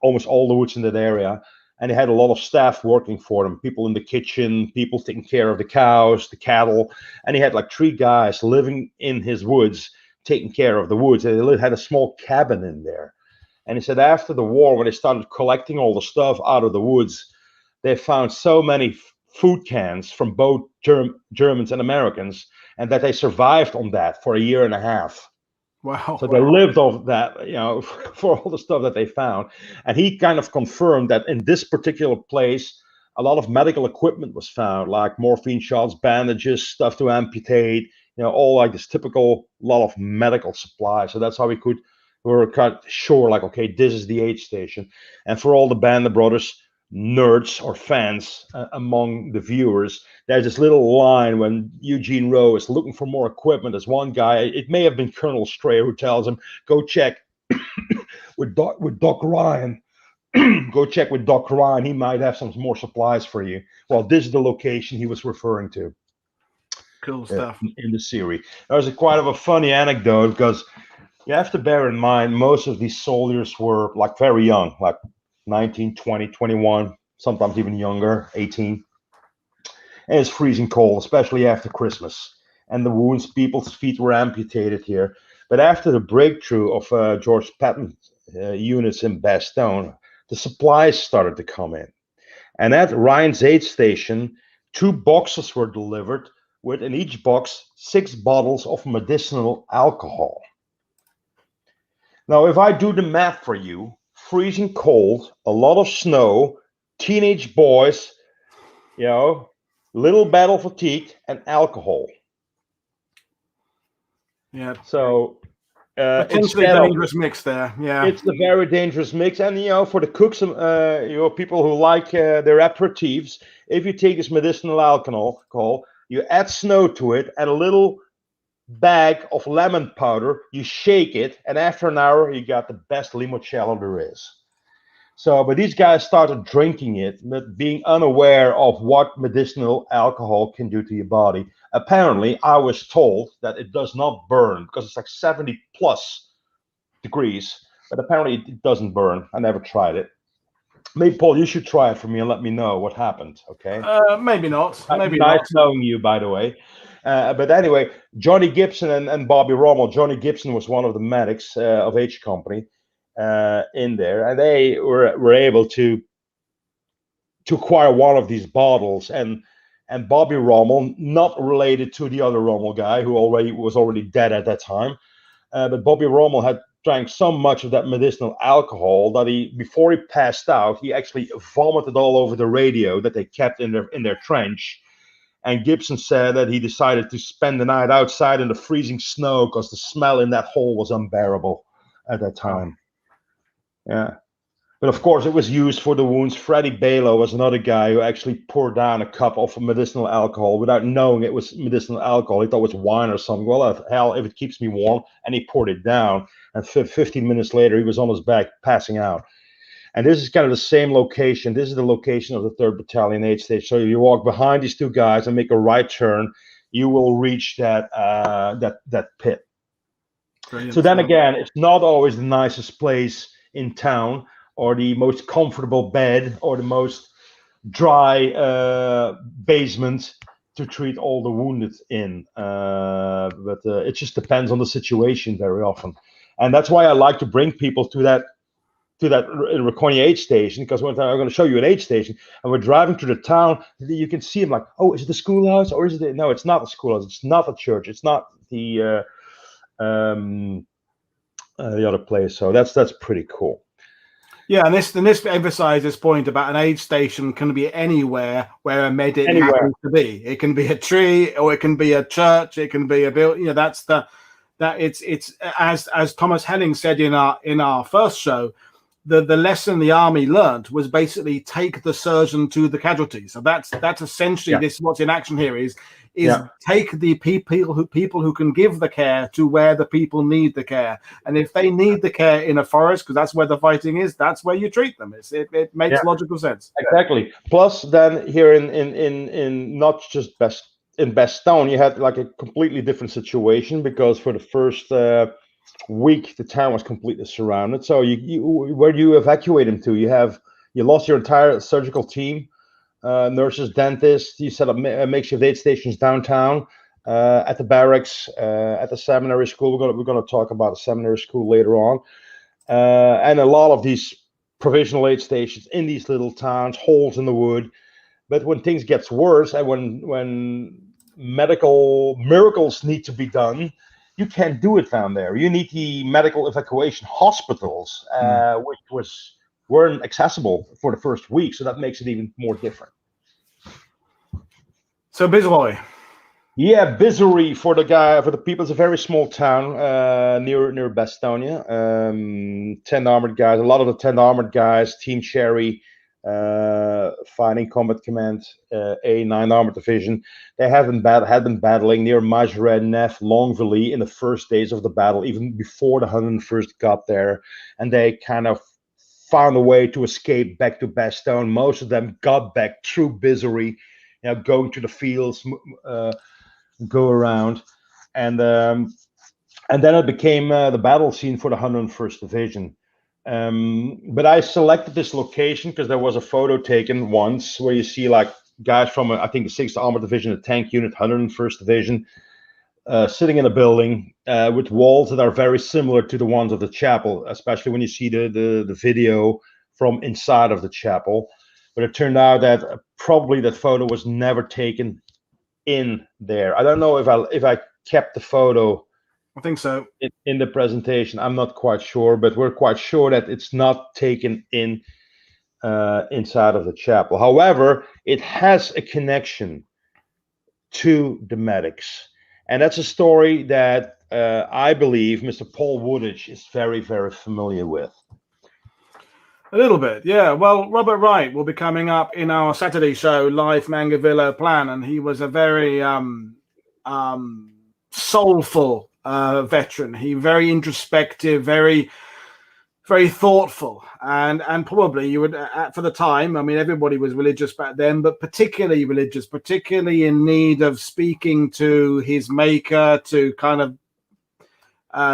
almost all the woods in that area, and they had a lot of staff working for them, people in the kitchen, people taking care of the cows, the cattle, and he had like 3 guys living in his woods, taking care of the woods. They had a small cabin in there. And he said after the war, when they started collecting all the stuff out of the woods, they found so many food cans from both Germans and Americans, and that they survived on that for a year and a half. Wow. So they lived off that, for all the stuff that they found. And he kind of confirmed that in this particular place, a lot of medical equipment was found, like morphine shots, bandages, stuff to amputate, all like this typical lot of medical supplies. So that's how we were kind of sure, like, okay, this is the aid station. And for all the Band of Brothers, nerds or fans among the viewers. There's this little line when Eugene Rowe is looking for more equipment. There's one guy, it may have been Colonel Strayer, who tells him, go check with Doc Ryan. Go check with Doc Ryan. He might have some more supplies for you. Well, this is the location he was referring to. Cool stuff. In the series. There's quite of a funny anecdote, because you have to bear in mind most of these soldiers were like very young, like 19, 20, 21, sometimes even younger, 18. And it's freezing cold, especially after Christmas. And the wounds, people's feet were amputated here. But after the breakthrough of George Patton's units in Bastogne, the supplies started to come in. And at Ryan's aid station, 2 boxes were delivered with in each box 6 bottles of medicinal alcohol. Now, if I do the math for you, freezing cold, a lot of snow, teenage boys, you know, little battle fatigue, and alcohol. Yeah. So potentially dangerous mix there. Yeah. It's a very dangerous mix. And, you know, for the cooks, you know, people who like their aperitifs, if you take this medicinal alcohol, you add snow to it, add a little bag of lemon powder, you shake it, and after an hour, you got the best limoncello there is. So, but these guys started drinking it, but being unaware of what medicinal alcohol can do to your body. Apparently, I was told that it does not burn, because it's like 70 plus degrees, but apparently it doesn't burn. I never tried it. Maybe, Paul, you should try it for me and let me know what happened, okay? Maybe not. Maybe nice not. knowing you, by the way. But anyway, Johnny Gibson and Bobby Rommel. Johnny Gibson was one of the medics of H Company in there, and they were able to acquire one of these bottles. And Bobby Rommel, not related to the other Rommel guy who was already dead at that time, but Bobby Rommel had drank so much of that medicinal alcohol that before he passed out, he actually vomited all over the radio that they kept in their trench. And Gibson said that he decided to spend the night outside in the freezing snow because the smell in that hole was unbearable at that time. Yeah. But of course, it was used for the wounds. Freddie Balo was another guy who actually poured down a cup of medicinal alcohol without knowing it was medicinal alcohol. He thought it was wine or something. Well, hell, if it keeps me warm. And he poured it down. And 15 minutes later, he was on his back passing out. And this is kind of the same location. This is the location of the 3rd Battalion aid station. So you walk behind these 2 guys and make a right turn, you will reach that pit. Brilliant. So then again, it's not always the nicest place in town, or the most comfortable bed, or the most dry basement to treat all the wounded in. But it just depends on the situation very often. And that's why I like to bring people to that Reconia aid station, because I'm going to show you an aid station, and we're driving through the town, you can see them like, oh, is it the schoolhouse, or is it no, it's not the schoolhouse, it's not the church, it's not the other place. So that's pretty cool. Yeah, and this emphasizes this point about an aid station can be anywhere where a medic happens to be. It can be a tree, or it can be a church, it can be a building. You know, it's as Thomas Henning said in our first show. The lesson the army learned was basically take the surgeon to the casualty. So that's essentially this. What's in action here is take the people who can give the care to where the people need the care. And if they need the care in a forest, because that's where the fighting is, that's where you treat them. It makes logical sense. Exactly. Plus, then here in not just in Bastogne, you had like a completely different situation, because for the first week the town was completely surrounded. So where do you evacuate them to? You lost your entire surgical team, nurses, dentists. You set up makeshift aid stations downtown, at the barracks, at the seminary school. We're going to talk about the seminary school later on, and a lot of these provisional aid stations in these little towns, holes in the wood. But when things gets worse, and when medical miracles need to be done, you can't do it down there. You need the medical evacuation hospitals, which weren't accessible for the first week. So that makes it even more different. So Bizoy. Yeah, Bizory for the people. It's a very small town near Bastogne. 10 armored guys. A lot of the 10 armored guys, Team Cherry, Fighting Combat Command, A9 Armored Division. They had been battling near Majoret, Nef, Longvilly in the first days of the battle, even before the 101st got there. And they kind of found a way to escape back to Bastogne. Most of them got back through Bizery, going to the fields, go around. And then it became the battle scene for the 101st Division. But I selected this location because there was a photo taken once where you see like guys from, I think, the 6th Armored Division, the tank unit, 101st Division, sitting in a building with walls that are very similar to the ones of the chapel, especially when you see the video from inside of the chapel. But it turned out that probably that photo was never taken in there. I don't know if I kept the photo. I think so. In the presentation, I'm not quite sure, but we're quite sure that it's not taken in inside of the chapel. However, it has a connection to the medics, and that's a story that I believe Mr. Paul Woodadge is very, very familiar with. A little bit, yeah. Well, Robert Wright will be coming up in our Saturday show, Live Mangavillo Plan, and he was a very soulful veteran. He very introspective, very, very thoughtful, and probably you would for the time. I mean, everybody was religious back then, but particularly religious, particularly in need of speaking to his maker to kind of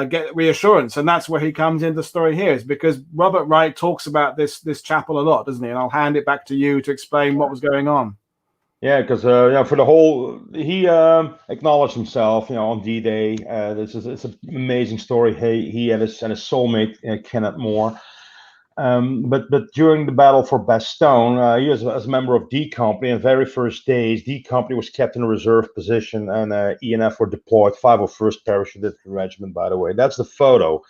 get reassurance. And that's where he comes into the story here, is because Robert Wright talks about this chapel a lot, doesn't he? And I'll hand it back to you to explain what was going on. Yeah, because for the whole, he acknowledged himself, on D-Day. It's an amazing story. He and his soulmate Kenneth Moore. But during the battle for Bastogne, he was as a member of D Company. And the very first days, D Company was kept in a reserve position, and ENF were deployed. 501st Parachuted Regiment, by the way. That's the photo.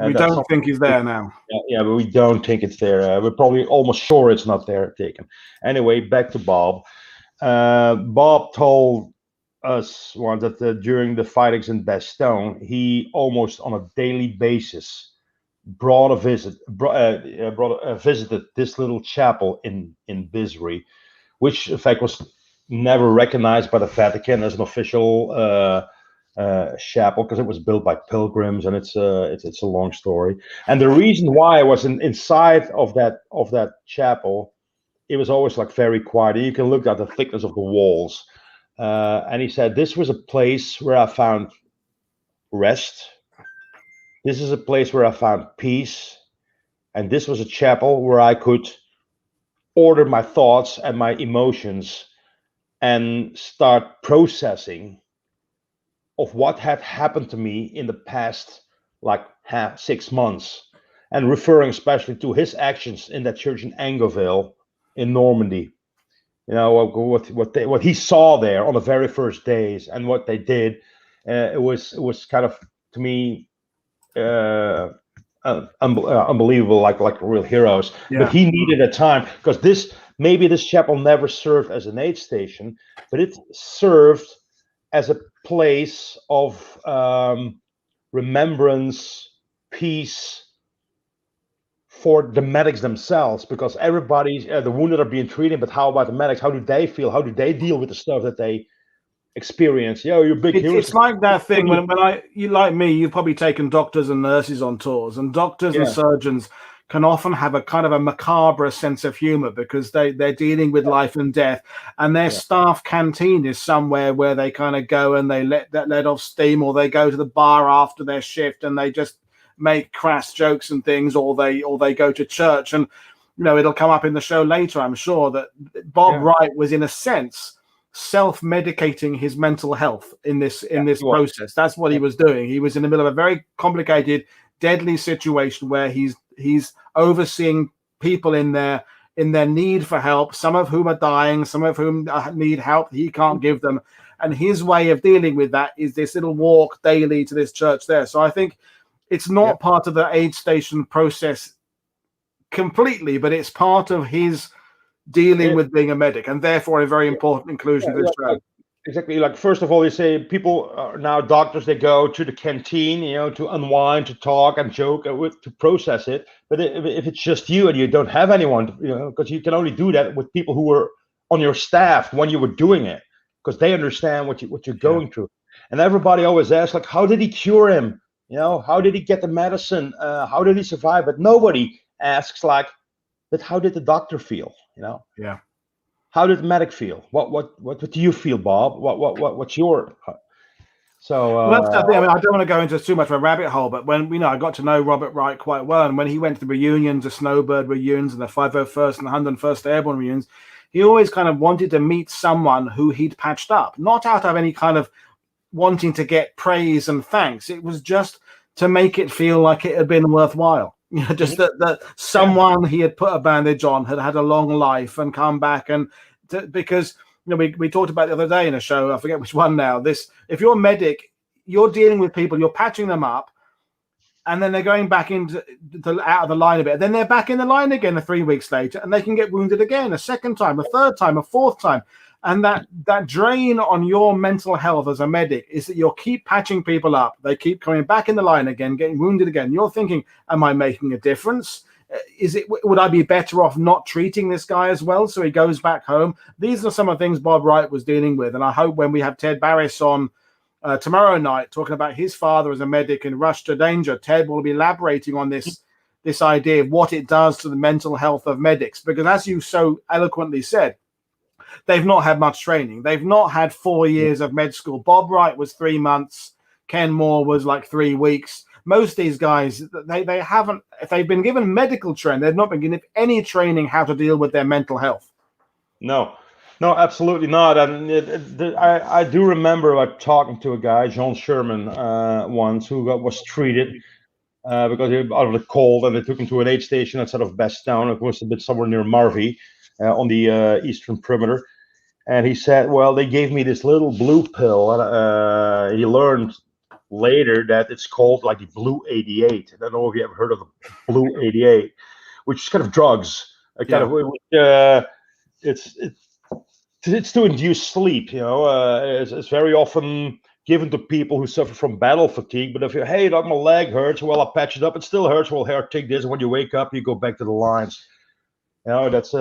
We don't think he's there now. Yeah, but we don't think it's there. We're probably almost sure it's not there taken. Anyway, back to Bob. Bob told us once that during the fightings in Bastogne, he almost on a daily basis visited this little chapel in Bizery, which in fact was never recognized by the Vatican as an official chapel because it was built by pilgrims, and it's a long story. And the reason why I was inside of that chapel, it was always like very quiet. You can look at the thickness of the walls. And he said, this was a place where I found rest. This is a place where I found peace. And this was a chapel where I could order my thoughts and my emotions and start processing of what had happened to me in the past, like 6 months. And referring especially to his actions in that church in Angoville, in Normandy, what he saw there on the very first days and what they did. It was kind of, to me, unbelievable, like real heroes. Yeah. But he needed a time, because this chapel never served as an aid station, but it served as a place of remembrance, peace, for the medics themselves, because everybody, the wounded are being treated, but how about the medics? How do they feel? How do they deal with the stuff that they experience? You're big heroes. It's like that thing when you like me, you've probably taken doctors and nurses on tours, and doctors and surgeons can often have a kind of a macabre sense of humor because they're dealing with life and death, and their staff canteen is somewhere where they kind of go and they let off steam, or they go to the bar after their shift and they just make crass jokes and things, or they go to church. And it'll come up in the show later, I'm sure, that Bob Wright was in a sense self-medicating his mental health in this process. That's what he was doing. He was in the middle of a very complicated, deadly situation where he's overseeing people in their need for help, some of whom are dying, some of whom need help he can't give them, and his way of dealing with that is this little walk daily to this church there. So I think it's not part of the aid station process completely, but it's part of his dealing with being a medic, and therefore a very important inclusion of this show. Exactly. Like, first of all, you say people are now doctors, they go to the canteen, to unwind, to talk and joke, to process it. But if it's just you and you don't have anyone, because you can only do that with people who were on your staff when you were doing it, because they understand what you're going through. And everybody always asks, like, how did he cure him? How did he get the medicine? How did he survive? But nobody asks, like, but how did the doctor feel? Yeah. How did the medic feel? What do you feel, Bob? What's your so? Well, that's the thing. I mean, I don't want to go into too much of a rabbit hole, but when I got to know Robert Wright quite well, and when he went to the reunions, the Snowbird reunions, and the 501st and the 101st Airborne reunions, he always kind of wanted to meet someone who he'd patched up, not out of any kind of wanting to get praise and thanks. It was just to make it feel like it had been worthwhile. Just that someone he had put a bandage on had had a long life and come back, and because we talked about the other day in a show, I forget which one now. If you're a medic, you're dealing with people, you're patching them up, and then they're going back out of the line a bit. Then they're back in the line again 3 weeks later, and they can get wounded again a second time, a third time, a fourth time. And that drain on your mental health as a medic is that you'll keep patching people up. They keep coming back in the line again, getting wounded again. You're thinking, am I making a difference? Would I be better off not treating this guy as well so he goes back home? These are some of the things Bob Wright was dealing with. And I hope when we have Ted Barris on tomorrow night talking about his father as a medic in Rush to Danger, Ted will be elaborating on this idea of what it does to the mental health of medics. Because as you so eloquently said, they've not had much training. They've not had 4 years of med school. Bob Wright was 3 months. Ken Moore was like 3 weeks. Most of these guys, they haven't, if they've been given medical training, they've not been given any training how to deal with their mental health. No, absolutely not. And I do remember like talking to a guy, John Sherman, once, who was treated because he was out of the cold, and they took him to an aid station outside of Bastogne. It was a bit somewhere near Marvey on the eastern perimeter. And he said, well, they gave me this little blue pill. And he learned later that it's called like the Blue 88. I don't know if you ever heard of the Blue 88, which is kind of drugs. It's to induce sleep. It's very often given to people who suffer from battle fatigue. But if hey, my leg hurts, well, I'll patch it up. It still hurts. Well, here, take this. And when you wake up, you go back to the lines. That's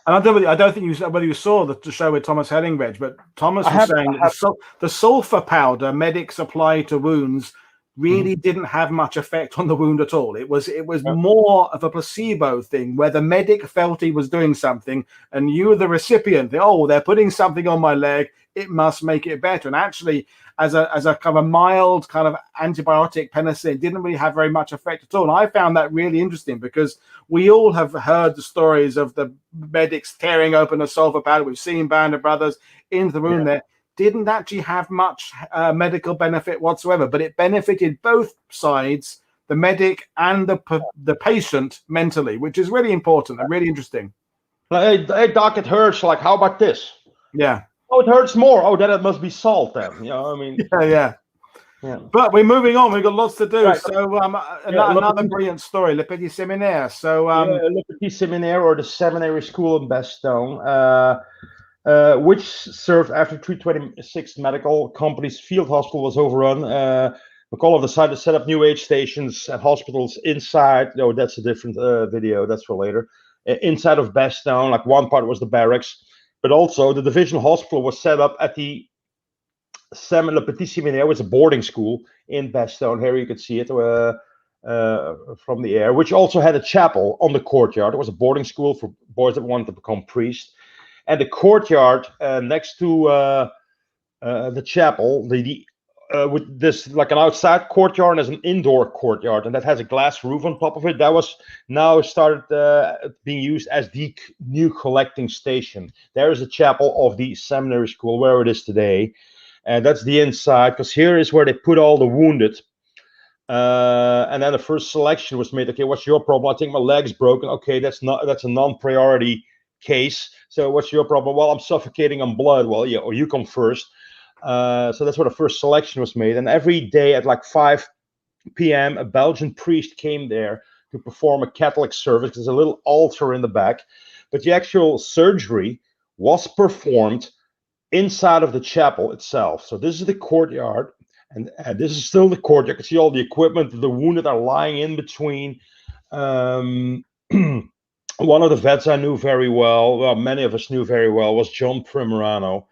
And I don't think whether you saw the show with Thomas Helling, Reg, but Thomas was saying that the sulfur powder medics apply to wounds really didn't have much effect on the wound at all. It was more of a placebo thing where the medic felt he was doing something, and you, the recipient, they're putting something on my leg, it must make it better. And actually, as a kind of a mild kind of antibiotic, penicillin didn't really have very much effect at all. And I found that really interesting because we all have heard the stories of the medics tearing open a sulfur powder. We've seen Band of Brothers into the room there. Didn't actually have much medical benefit whatsoever, but it benefited both sides, the medic and the patient mentally, which is really important and really interesting. Hey, doc, it hurts. Like, how about this? Yeah. Oh, it hurts more. Oh, then it must be salt then. I mean. Yeah. But we're moving on. We've got lots to do. Right. So another brilliant story, Le Petit Séminaire. So Le Petit Séminaire, or the seminary school in Bastogne, which served after 326th Medical Company's field hospital was overrun. McCullough decided to set up new aid stations and hospitals inside. No, that's a different video. That's for later. Inside of Bastogne, like one part was the barracks, but also the division hospital was set up at the Le Petit Séminaire, was a boarding school in Bastogne. Here you can see it from the air, which also had a chapel on the courtyard. It was a boarding school for boys that wanted to become priests. And the courtyard next to the chapel, with this like an outside courtyard as an indoor courtyard, and that has a glass roof on top of it. That was now started being used as the new collecting station. There is a chapel of the seminary school where it is today, and that's the inside, because here is where they put all the wounded. And then the first selection was made. Okay, what's your problem? I think my leg's broken. Okay, that's a non-priority case. So what's your problem? Well, I'm suffocating on blood. Well, yeah, or you come first. So that's where the first selection was made. And every day at like 5 p.m., a Belgian priest came there to perform a Catholic service. There's a little altar in the back, but the actual surgery was performed inside of the chapel itself. So this is the courtyard, and this is still the courtyard. You can see all the equipment. The wounded are lying in between. One of the vets I knew very well, many of us knew very well, was John Primorano.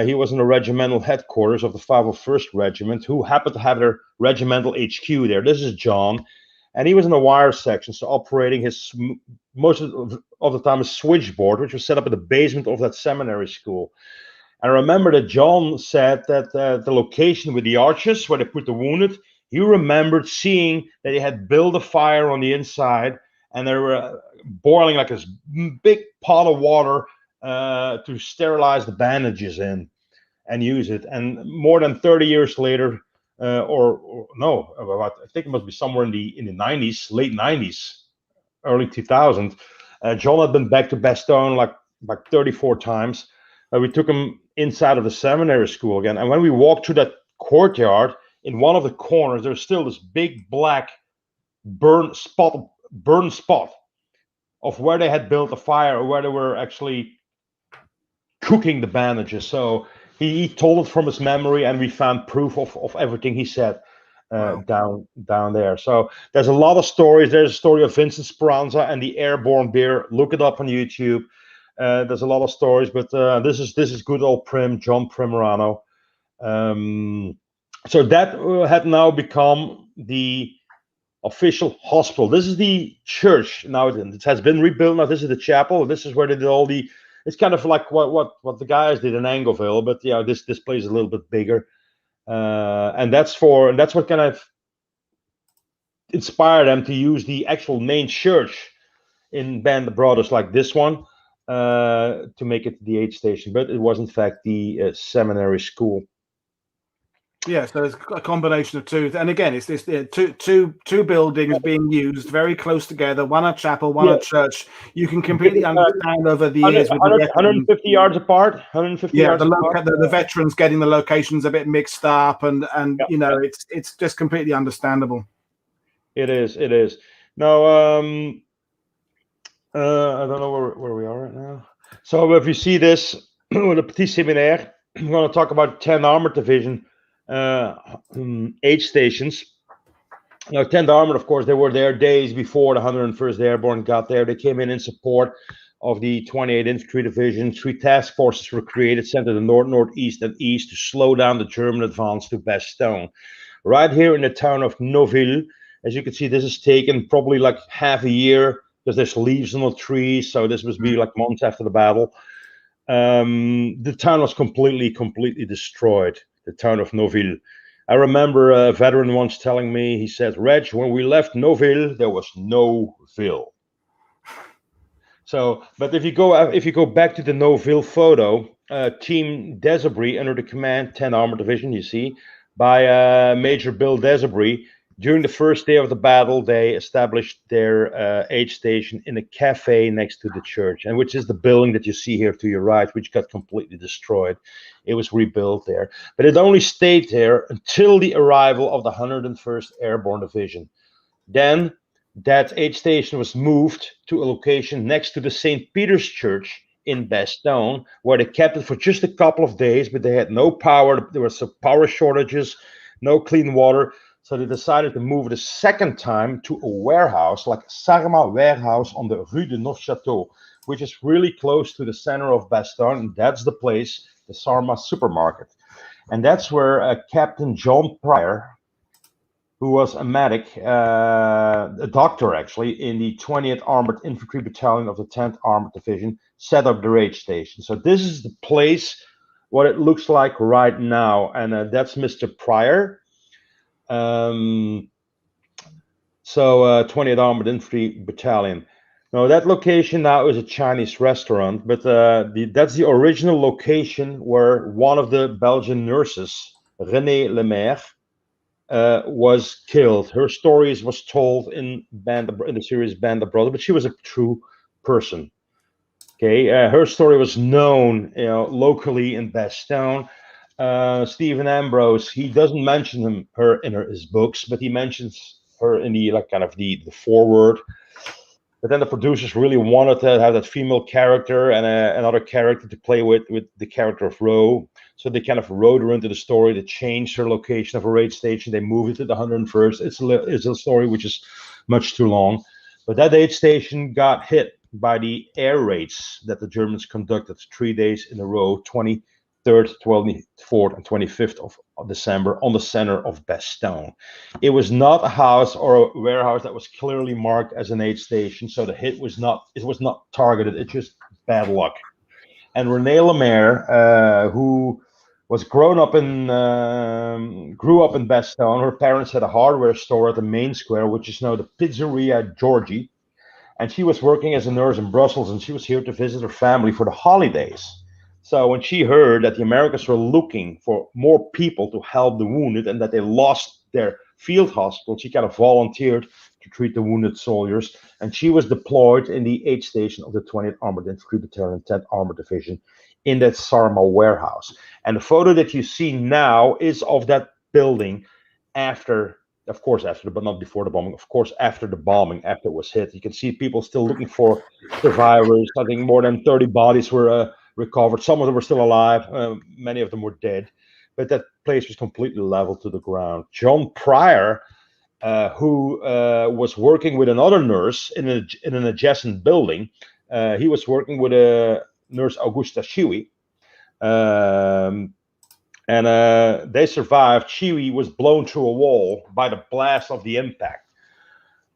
He was in the regimental headquarters of the 501st Regiment, who happened to have their regimental HQ there. This is John, and he was in the wire section, so operating his most of the time a switchboard, which was set up in the basement of that seminary school. And I remember that John said that the location with the arches where they put the wounded, he remembered seeing that they had built a fire on the inside, and they were boiling like this big pot of water to sterilize the bandages in and use it. And more than 30 years later, or no, about, I think it must be somewhere in the 90s, late 90s, early 2000s. John had been back to Bastogne like 34 times. We took him inside of the seminary school again, and when we walked through that courtyard, in one of the corners, there's still this big black burn spot of where they had built a fire, or where they were actually cooking the bandages. So he told it from his memory, and we found proof of everything he said down there. So there's a lot of stories. There's a story of Vincent Speranza and the Airborne beer. Look it up on YouTube. There's a lot of stories, but this is good old John Primorano. So that had now become the official hospital. This is the church now. It has been rebuilt now. This is the chapel. This is where they did all the. It's kind of like what the guys did in Angleville, but yeah, this place is a little bit bigger, and that's what kind of inspired them to use the actual main church in Band of Brothers like this one to make it the aid station. But it was in fact the seminary school. Yeah, so it's a combination of two, and again, it's this two buildings being used very close together. One a chapel, one a church. You can completely understand over the years with 150 yards apart. 150 yards apart. The veterans getting the locations a bit mixed up, and you know, it's just completely understandable. It is. Now, I don't know where we are right now. So if you see this with the Petit Séminaire, I'm going to talk about 10th Armored Division. Aid stations. Now, 10th Armored, of course, they were there days before the 101st Airborne got there. They came in support of the 28th Infantry Division. 3 task forces were created, sent to the north, northeast, and east to slow down the German advance to Bastogne. Right here in the town of Neuville, as you can see, this is taken probably like half a year because there's leaves on the trees, so this must be like months after the battle. The town was completely destroyed. The town of Neuville. I remember a veteran once telling me, he said, Reg, when we left Neuville, there was no Ville. So, but if you go back to the Neuville photo, Team Desabry under the command 10th Armored Division, you see, by Major Bill Desabry, during the first day of the battle, they established their aid station in a cafe next to the church, and which is the building that you see here to your right, which got completely destroyed. It was rebuilt there, but it only stayed there until the arrival of the 101st Airborne Division. Then that aid station was moved to a location next to the St. Peter's Church in Bastogne, where they kept it for just a couple of days, but they had no power. There were some power shortages, no clean water. So they decided to move it a second time to a warehouse, like Sarma warehouse on the Rue de Neufchâteau, which is really close to the center of Bastogne. And that's the place, the Sarma supermarket. And that's where Captain John Pryor, who was a medic, a doctor actually, in the 20th Armored Infantry Battalion of the 10th Armored Division, set up the aid station. So this is the place, what it looks like right now. And that's Mr. Pryor. So 20th Armored Infantry Battalion. Now that location now is a Chinese restaurant, but that's the original location where one of the Belgian nurses, Renée Lemaire, was killed. Her story was told in the series Band of Brothers, but she was a true person. Okay, her story was known, locally in Bastogne. Stephen Ambrose, he doesn't mention her in his books, but he mentions her in the the foreword. But then the producers really wanted to have that female character and another character to play with the character of Ro. So they kind of wrote her into the story. They changed her location of her aid station. They moved it to the 101st. It's a story which is much too long. But that aid station got hit by the air raids that the Germans conducted 3 days in a row, 23rd, 24th, and 25th of December on the center of Bastogne. It was not a house or a warehouse that was clearly marked as an aid station, so the hit was not targeted. It's just bad luck. And Renee Lemaire, who was grew up in Bastogne. Her parents had a hardware store at the main square, which is now the Pizzeria Georgie. And she was working as a nurse in Brussels, and she was here to visit her family for the holidays. So when she heard that the Americans were looking for more people to help the wounded and that they lost their field hospital, she kind of volunteered to treat the wounded soldiers. And she was deployed in the aid station of the 20th Armored Infantry Battalion, 10th Armored Division in that Sarma warehouse. And the photo that you see now is of that building after, of course, after, but not before the bombing, of course, after the bombing, after it was hit. You can see people still looking for survivors. I think more than 30 bodies were recovered. Some of them were still alive. Many of them were dead. But that place was completely leveled to the ground. John Pryor, who was working with another nurse in an adjacent building, he was working with a nurse, Augusta Chiwi. And they survived. Chiwi was blown through a wall by the blast of the impact,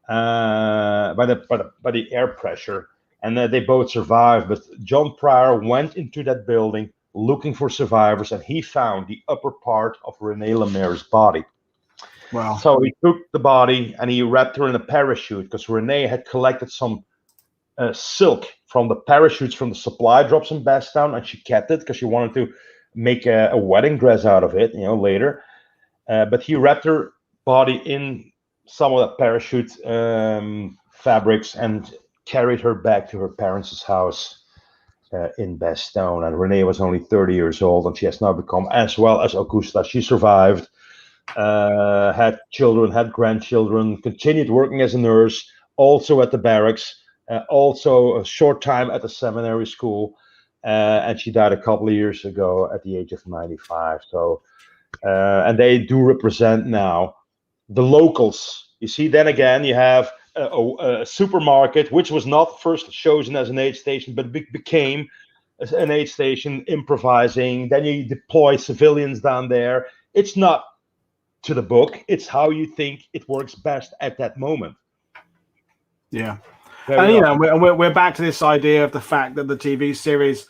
by the air pressure, and they both survived. But John Pryor went into that building looking for survivors, and he found the upper part of Renee Lemaire's body. Wow! So he took the body and he wrapped her in a parachute because Renee had collected some silk from the parachutes from the supply drops in Bastogne, and she kept it because she wanted to make a wedding dress out of it, later. But he wrapped her body in some of the parachute fabrics and carried her back to her parents' house in Bastogne. And Renee was only 30 years old, and she has now become, as well as Augusta, she survived, had children, had grandchildren, continued working as a nurse, also at the barracks, also a short time at the seminary school. And she died a couple of years ago at the age of 95. So, and they do represent now the locals. You see, then again, you have a supermarket, which was not first chosen as an aid station, but became an aid station, improvising. Then you deploy civilians down there. It's not to the book. It's how you think it works best at that moment. Yeah. And we're back to this idea of the fact that the TV series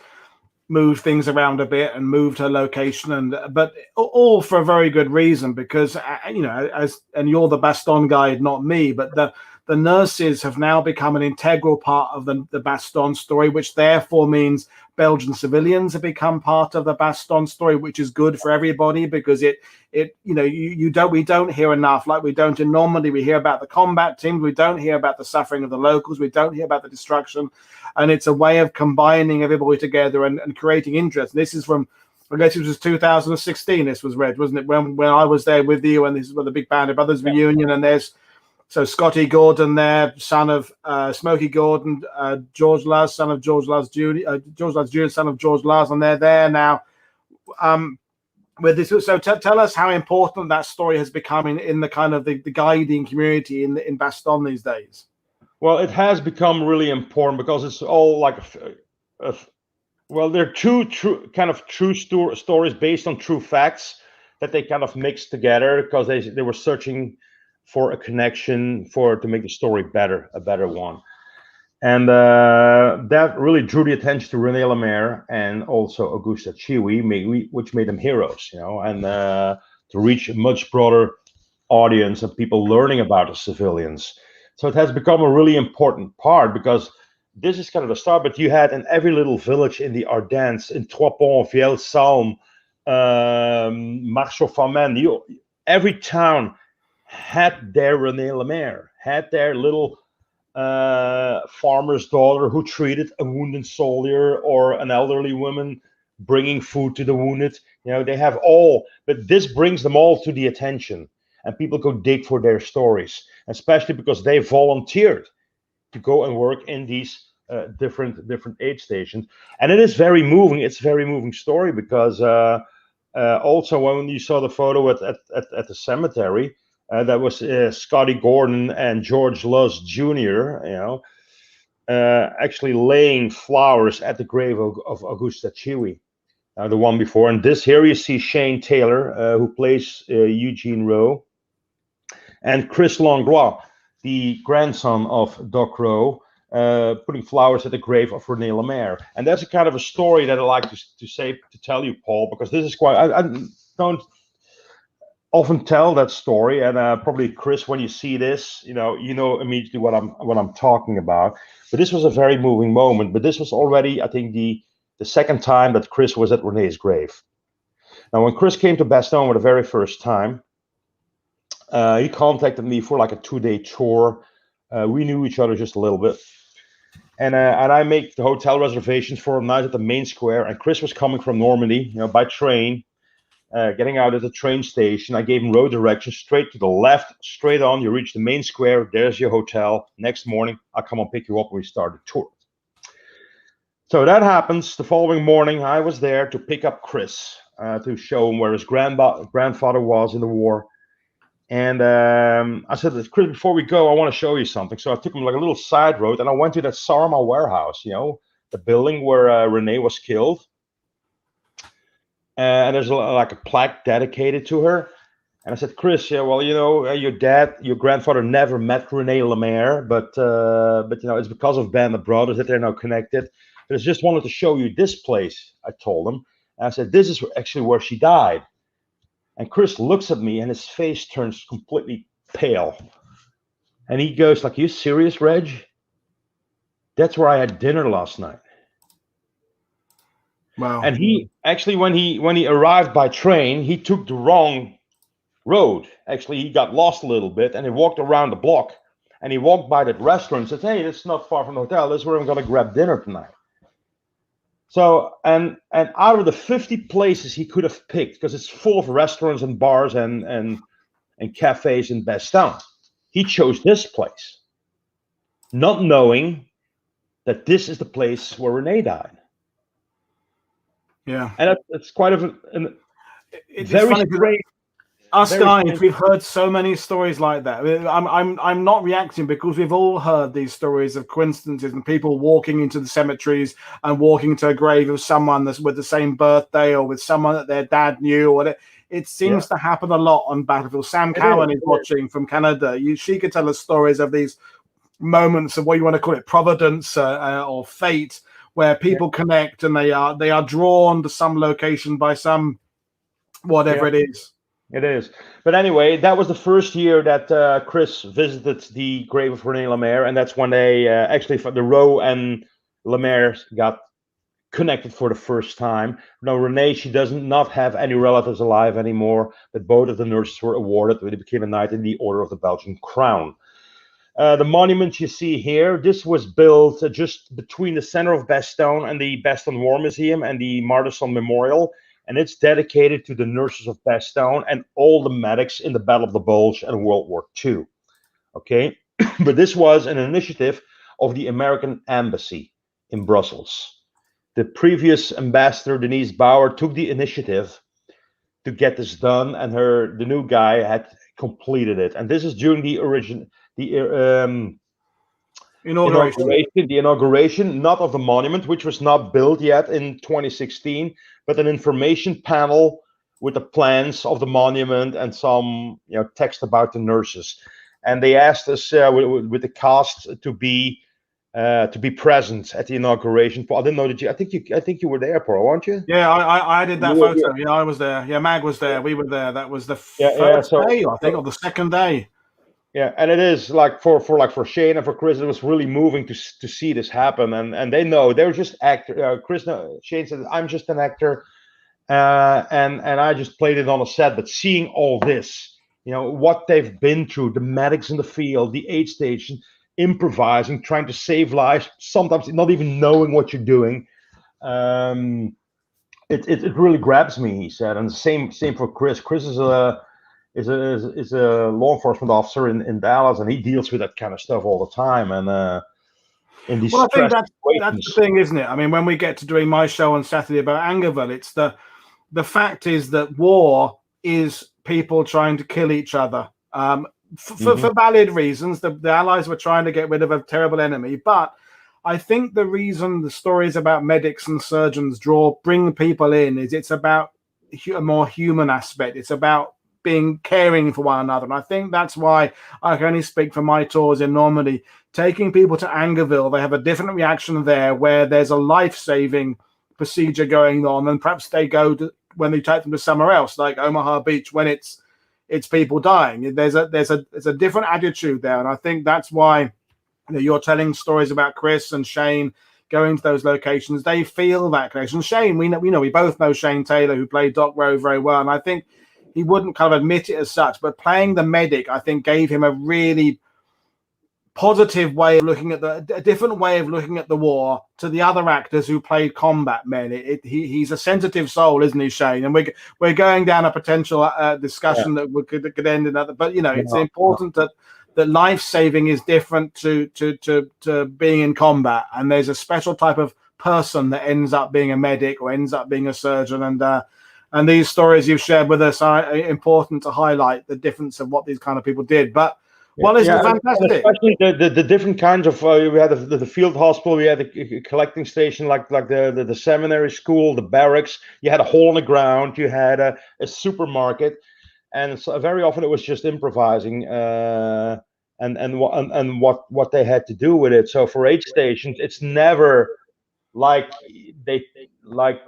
moved things around a bit and moved her location, but all for a very good reason, because and you're the Bastogne guy, not me, but the nurses have now become an integral part of the Bastogne story, which therefore means Belgian civilians have become part of the Bastogne story, which is good for everybody, because we don't hear enough, like we don't in Normandy. We hear about the combat teams, we don't hear about the suffering of the locals, we don't hear about the destruction, and it's a way of combining everybody together and creating interest. This is from, I guess it was 2016. This was Reg, wasn't it? When I was there with you, and this is the big Band of Brothers reunion, and there's Scotty Gordon there, son of Smokey Gordon, George Laz, son of George Laz Jr., George Laz Jr., son of George Laz, and they're there now. With this, so tell us how important that story has become in the kind of the guiding community in Bastogne these days. Well, it has become really important because it's all like they're true stories based on true facts that they kind of mixed together because they were searching for a connection to make the story a better one. And that really drew the attention to Renee Lemaire and also Augusta Chiwi, which made them heroes, and to reach a much broader audience and people learning about the civilians. So it has become a really important part because this is kind of the start, but you had in every little village in the Ardennes, in Trois Ponts, Viel-Salm, Marchaux-Famenne, every town had their Renee Lemaire, had their little farmer's daughter who treated a wounded soldier or an elderly woman bringing food to the wounded. They have all, but this brings them all to the attention, and people go dig for their stories, especially because they volunteered to go and work in these different aid stations. And it is very moving. It's a very moving story because also when you saw the photo at the cemetery, that was Scotty Gordon and George Luss Jr., actually laying flowers at the grave of Augusta Chewy, the one before. And this here you see Shane Taylor, who plays Eugene Rowe, and Chris Langlois, the grandson of Doc Rowe, putting flowers at the grave of René Lemaire. And that's a kind of a story that I like to tell you, Paul, because this is quite, I don't often tell that story, and probably Chris, when you see this, you know immediately what I'm talking about. But this was a very moving moment. But this was already, I think, the second time that Chris was at René's grave. Now, when Chris came to Bastogne for the very first time, he contacted me for like a 2-day tour. We knew each other just a little bit, and I make the hotel reservations for a night at the main square. And Chris was coming from Normandy, by train. Getting out at the train station, I gave him road directions: straight to the left, straight on. You reach the main square. There's your hotel. Next morning, I'll come and pick you up and we start the tour. So that happens. The following morning, I was there to pick up Chris to show him where his grandfather was in the war. And I said, Chris, before we go, I want to show you something. So I took him like a little side road, and I went to that Sarma warehouse, the building where René was killed. And there's like a plaque dedicated to her. And I said, Chris, well, your grandfather never met René Lemaire, but it's because of Band of Brothers that they're now connected. But I just wanted to show you this place, I told him. And I said, this is actually where she died. And Chris looks at me and his face turns completely pale. And he goes like, you serious, Reg? That's where I had dinner last night. Wow. And he actually, when he arrived by train, he took the wrong road. Actually, he got lost a little bit and he walked around the block, and he walked by that restaurant and said, hey, it's not far from the hotel. This is where I'm going to grab dinner tonight. So, and out of the 50 places he could have picked, because it's full of restaurants and bars and cafes in Bastogne, he chose this place, not knowing that this is the place where René died. Yeah, and it's quite a it's very funny, strange. Us guys, we've heard so many stories like that. I'm not reacting because we've all heard these stories of coincidences and people walking into the cemeteries and walking to a grave of someone that's with the same birthday or with someone that their dad knew. Or it seems to happen a lot on Battlefield. Sam Cowan is watching from Canada. She could tell us stories of these moments of what you want to call it, providence or fate, where people connect and they are drawn to some location by some whatever it is. It is. But anyway, that was the first year that Chris visited the grave of René Lemaire, and that's when they actually, the Rowe and Lemaire got connected for the first time. Now, René, she does not have any relatives alive anymore, but both of the nurses were awarded. They became a knight in the Order of the Belgian Crown. The monument you see here, this was built just between the center of Bastogne and the Bastogne War Museum and the Martyrs' Memorial. And it's dedicated to the nurses of Bastogne and all the medics in the Battle of the Bulge and World War II. Okay, but this was an initiative of the American Embassy in Brussels. The previous ambassador, Denise Bauer, took the initiative to get this done, and the new guy had completed it. And this is during the inauguration, not of the monument, which was not built yet in 2016, but an information panel with the plans of the monument and some text about the nurses. And they asked us with the cast to be present at the inauguration. I didn't know that I think you were there, Paul, weren't you? Yeah, I did that photo. Yeah, I was there. Yeah, Mag was there. We were there. That was the first day, I think, or the second day. Yeah, and it is like for Shane and for Chris, it was really moving to see this happen, and they know they're just actor. Shane said, "I'm just an actor, and I just played it on a set." But seeing all this, what they've been through, the medics in the field, the aid station, improvising, trying to save lives, sometimes not even knowing what you're doing, it really grabs me. He said, and the same for Chris. Chris is a law enforcement officer in Dallas, and he deals with that kind of stuff all the time. And in these Well, I think stress that's the situations. thing, isn't it? I mean, when we get to doing my show on Saturday about Angerville, it's the fact is that war is people trying to kill each other for valid reasons. The Allies were trying to get rid of a terrible enemy, but I think the reason the stories about medics and surgeons bring people in is it's about a more human aspect. It's about caring for one another. And I think that's why I can only speak for my tours in Normandy. Taking people to Angerville, they have a different reaction there where there's a life-saving procedure going on, and perhaps they go to, when they take them to somewhere else, like Omaha Beach, when it's people dying. There's a different attitude there, and I think that's why you're telling stories about Chris and Shane going to those locations. They feel that connection. Shane, we both know Shane Taylor, who played Doc Rowe very well, and I think he wouldn't kind of admit it as such, but playing the medic, I think, gave him a really positive way of looking at a different way of looking at the war to the other actors who played combat men. He's a sensitive soul, isn't he, Shane? And we're going down a potential discussion that could end in other. But it's important that life saving is different to being in combat, and there's a special type of person that ends up being a medic or ends up being a surgeon, and these stories you've shared with us are important to highlight the difference of what these kind of people did. But isn't fantastic? Especially the different kinds of we had the field hospital, we had a collecting station like the seminary school, the barracks. You had a hole in the ground, you had a supermarket, and so very often it was just improvising and what they had to do with it. So for aid stations, it's never like they very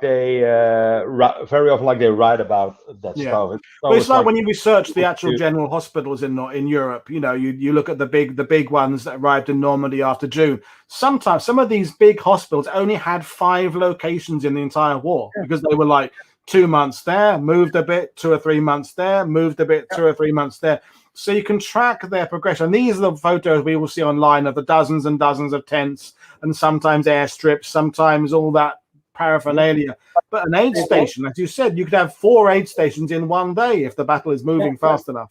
often like they write about that stuff. It's like when you research the actual general hospitals in Europe, you look at the big ones that arrived in Normandy after June. Sometimes some of these big hospitals only had 5 locations in the entire war because they were like 2 months there, moved a bit, 2 or 3 months there, moved a bit, 2 or 3 months there. So you can track their progression. And these are the photos we will see online of the dozens and dozens of tents and sometimes airstrips, sometimes all that paraphernalia. But an aid station, as you said, you could have 4 aid stations in one day if the battle is moving fast enough.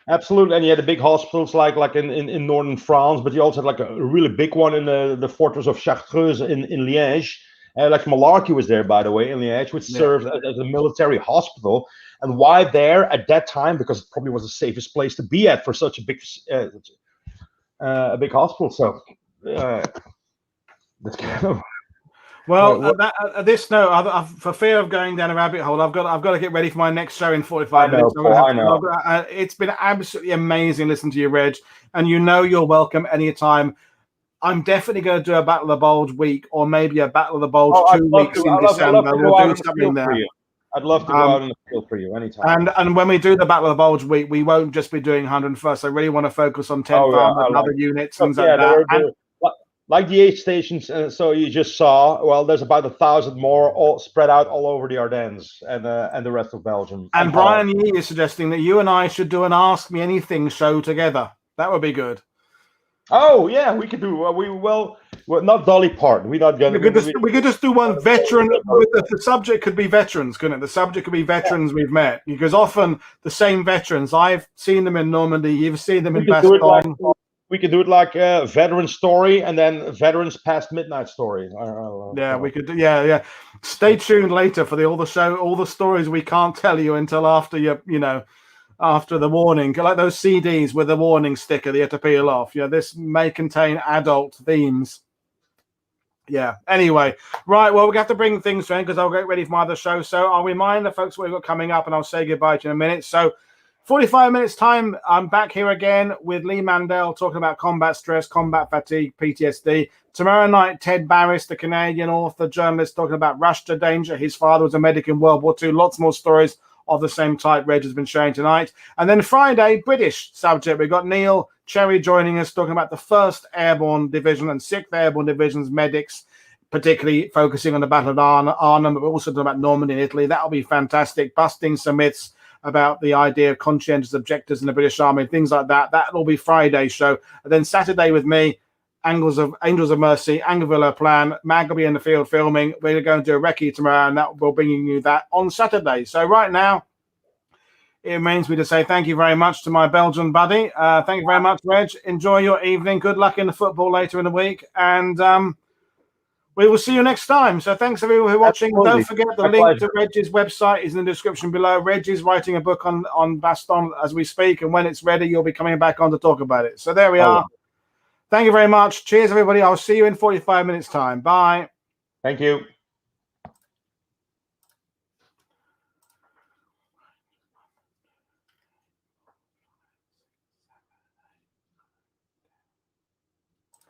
Absolutely. And you had the big hospitals like in northern France, but you also had like a really big one in the fortress of Chartreuse in Liège. Like Malarkey was there, by the way, in Liège, which served as a military hospital. And why there at that time? Because it probably was the safest place to be at for such a big hospital. So that's kind of. Well, at this note, for fear of going down a rabbit hole, I've got to get ready for my next show in 45 minutes. I know. It's been absolutely amazing listening to you, Reg, and you're welcome anytime. I'm definitely going to do a Battle of the Bulge week, or maybe a Battle of the Bulge 2 weeks in December. We'll do something there. I'd love to go out in the field for you anytime. And when we do the Battle of the Bulge week, we won't just be doing 101st. I really want to focus on 10th Armored and other units, things like that. Like the aid stations, so you just saw. Well, there's about 1,000 more, all spread out all over the Ardennes and the rest of Belgium. And Brian Yee is suggesting that you and I should do an Ask Me Anything show together. That would be good. Oh yeah, we could do. Well, not Dolly Parton. We're not gonna. We could just do one veteran. The subject could be veterans, couldn't it? The subject could be veterans we've met, because often the same veterans. I've seen them in Normandy. You've seen them in Bastogne. We could do it like a veteran story, and then veterans past midnight story. We could do. Yeah. Stay tuned later for all the stories we can't tell you until after after the warning, like those CDs with the warning sticker that you have to peel off. This may contain adult themes. Yeah. Anyway, right. Well, we have to bring things to end because I'll get ready for my other show. So I'll remind the folks what we've got coming up, and I'll say goodbye to you in a minute. So 45 minutes time, I'm back here again with Lee Mandel talking about combat stress, combat fatigue, PTSD. Tomorrow night, Ted Barris, the Canadian author, journalist, talking about Rush to Danger. His father was a medic in World War II. Lots more stories of the same type Reg has been sharing tonight. And then Friday, British subject. We've got Neil Cherry joining us, talking about the 1st Airborne Division and 6th Airborne Division's medics, particularly focusing on the Battle of Arnhem, but also talking about Normandy in Italy. That'll be fantastic. Busting some myths about the idea of conscientious objectors in the British Army, things like that. That'll be Friday's show. And then Saturday with me, Angels of Mercy, Angerville Plan, Mag will be in the field filming. We're going to do a recce tomorrow, and that we'll bring you that on Saturday. So right now, it remains me to say thank you very much to my Belgian buddy. Thank you very much, Reg. Enjoy your evening. Good luck in the football later in the week. And we will see you next time. So thanks everyone who are watching. Absolutely. Don't forget the My link pleasure. to Reg's website is in the description below. Reg is writing a book on Bastogne as we speak, and when it's ready, you'll be coming back on to talk about it. So there we are. Thank you very much. Cheers, everybody. I'll see you in 45 minutes time. Bye. Thank you.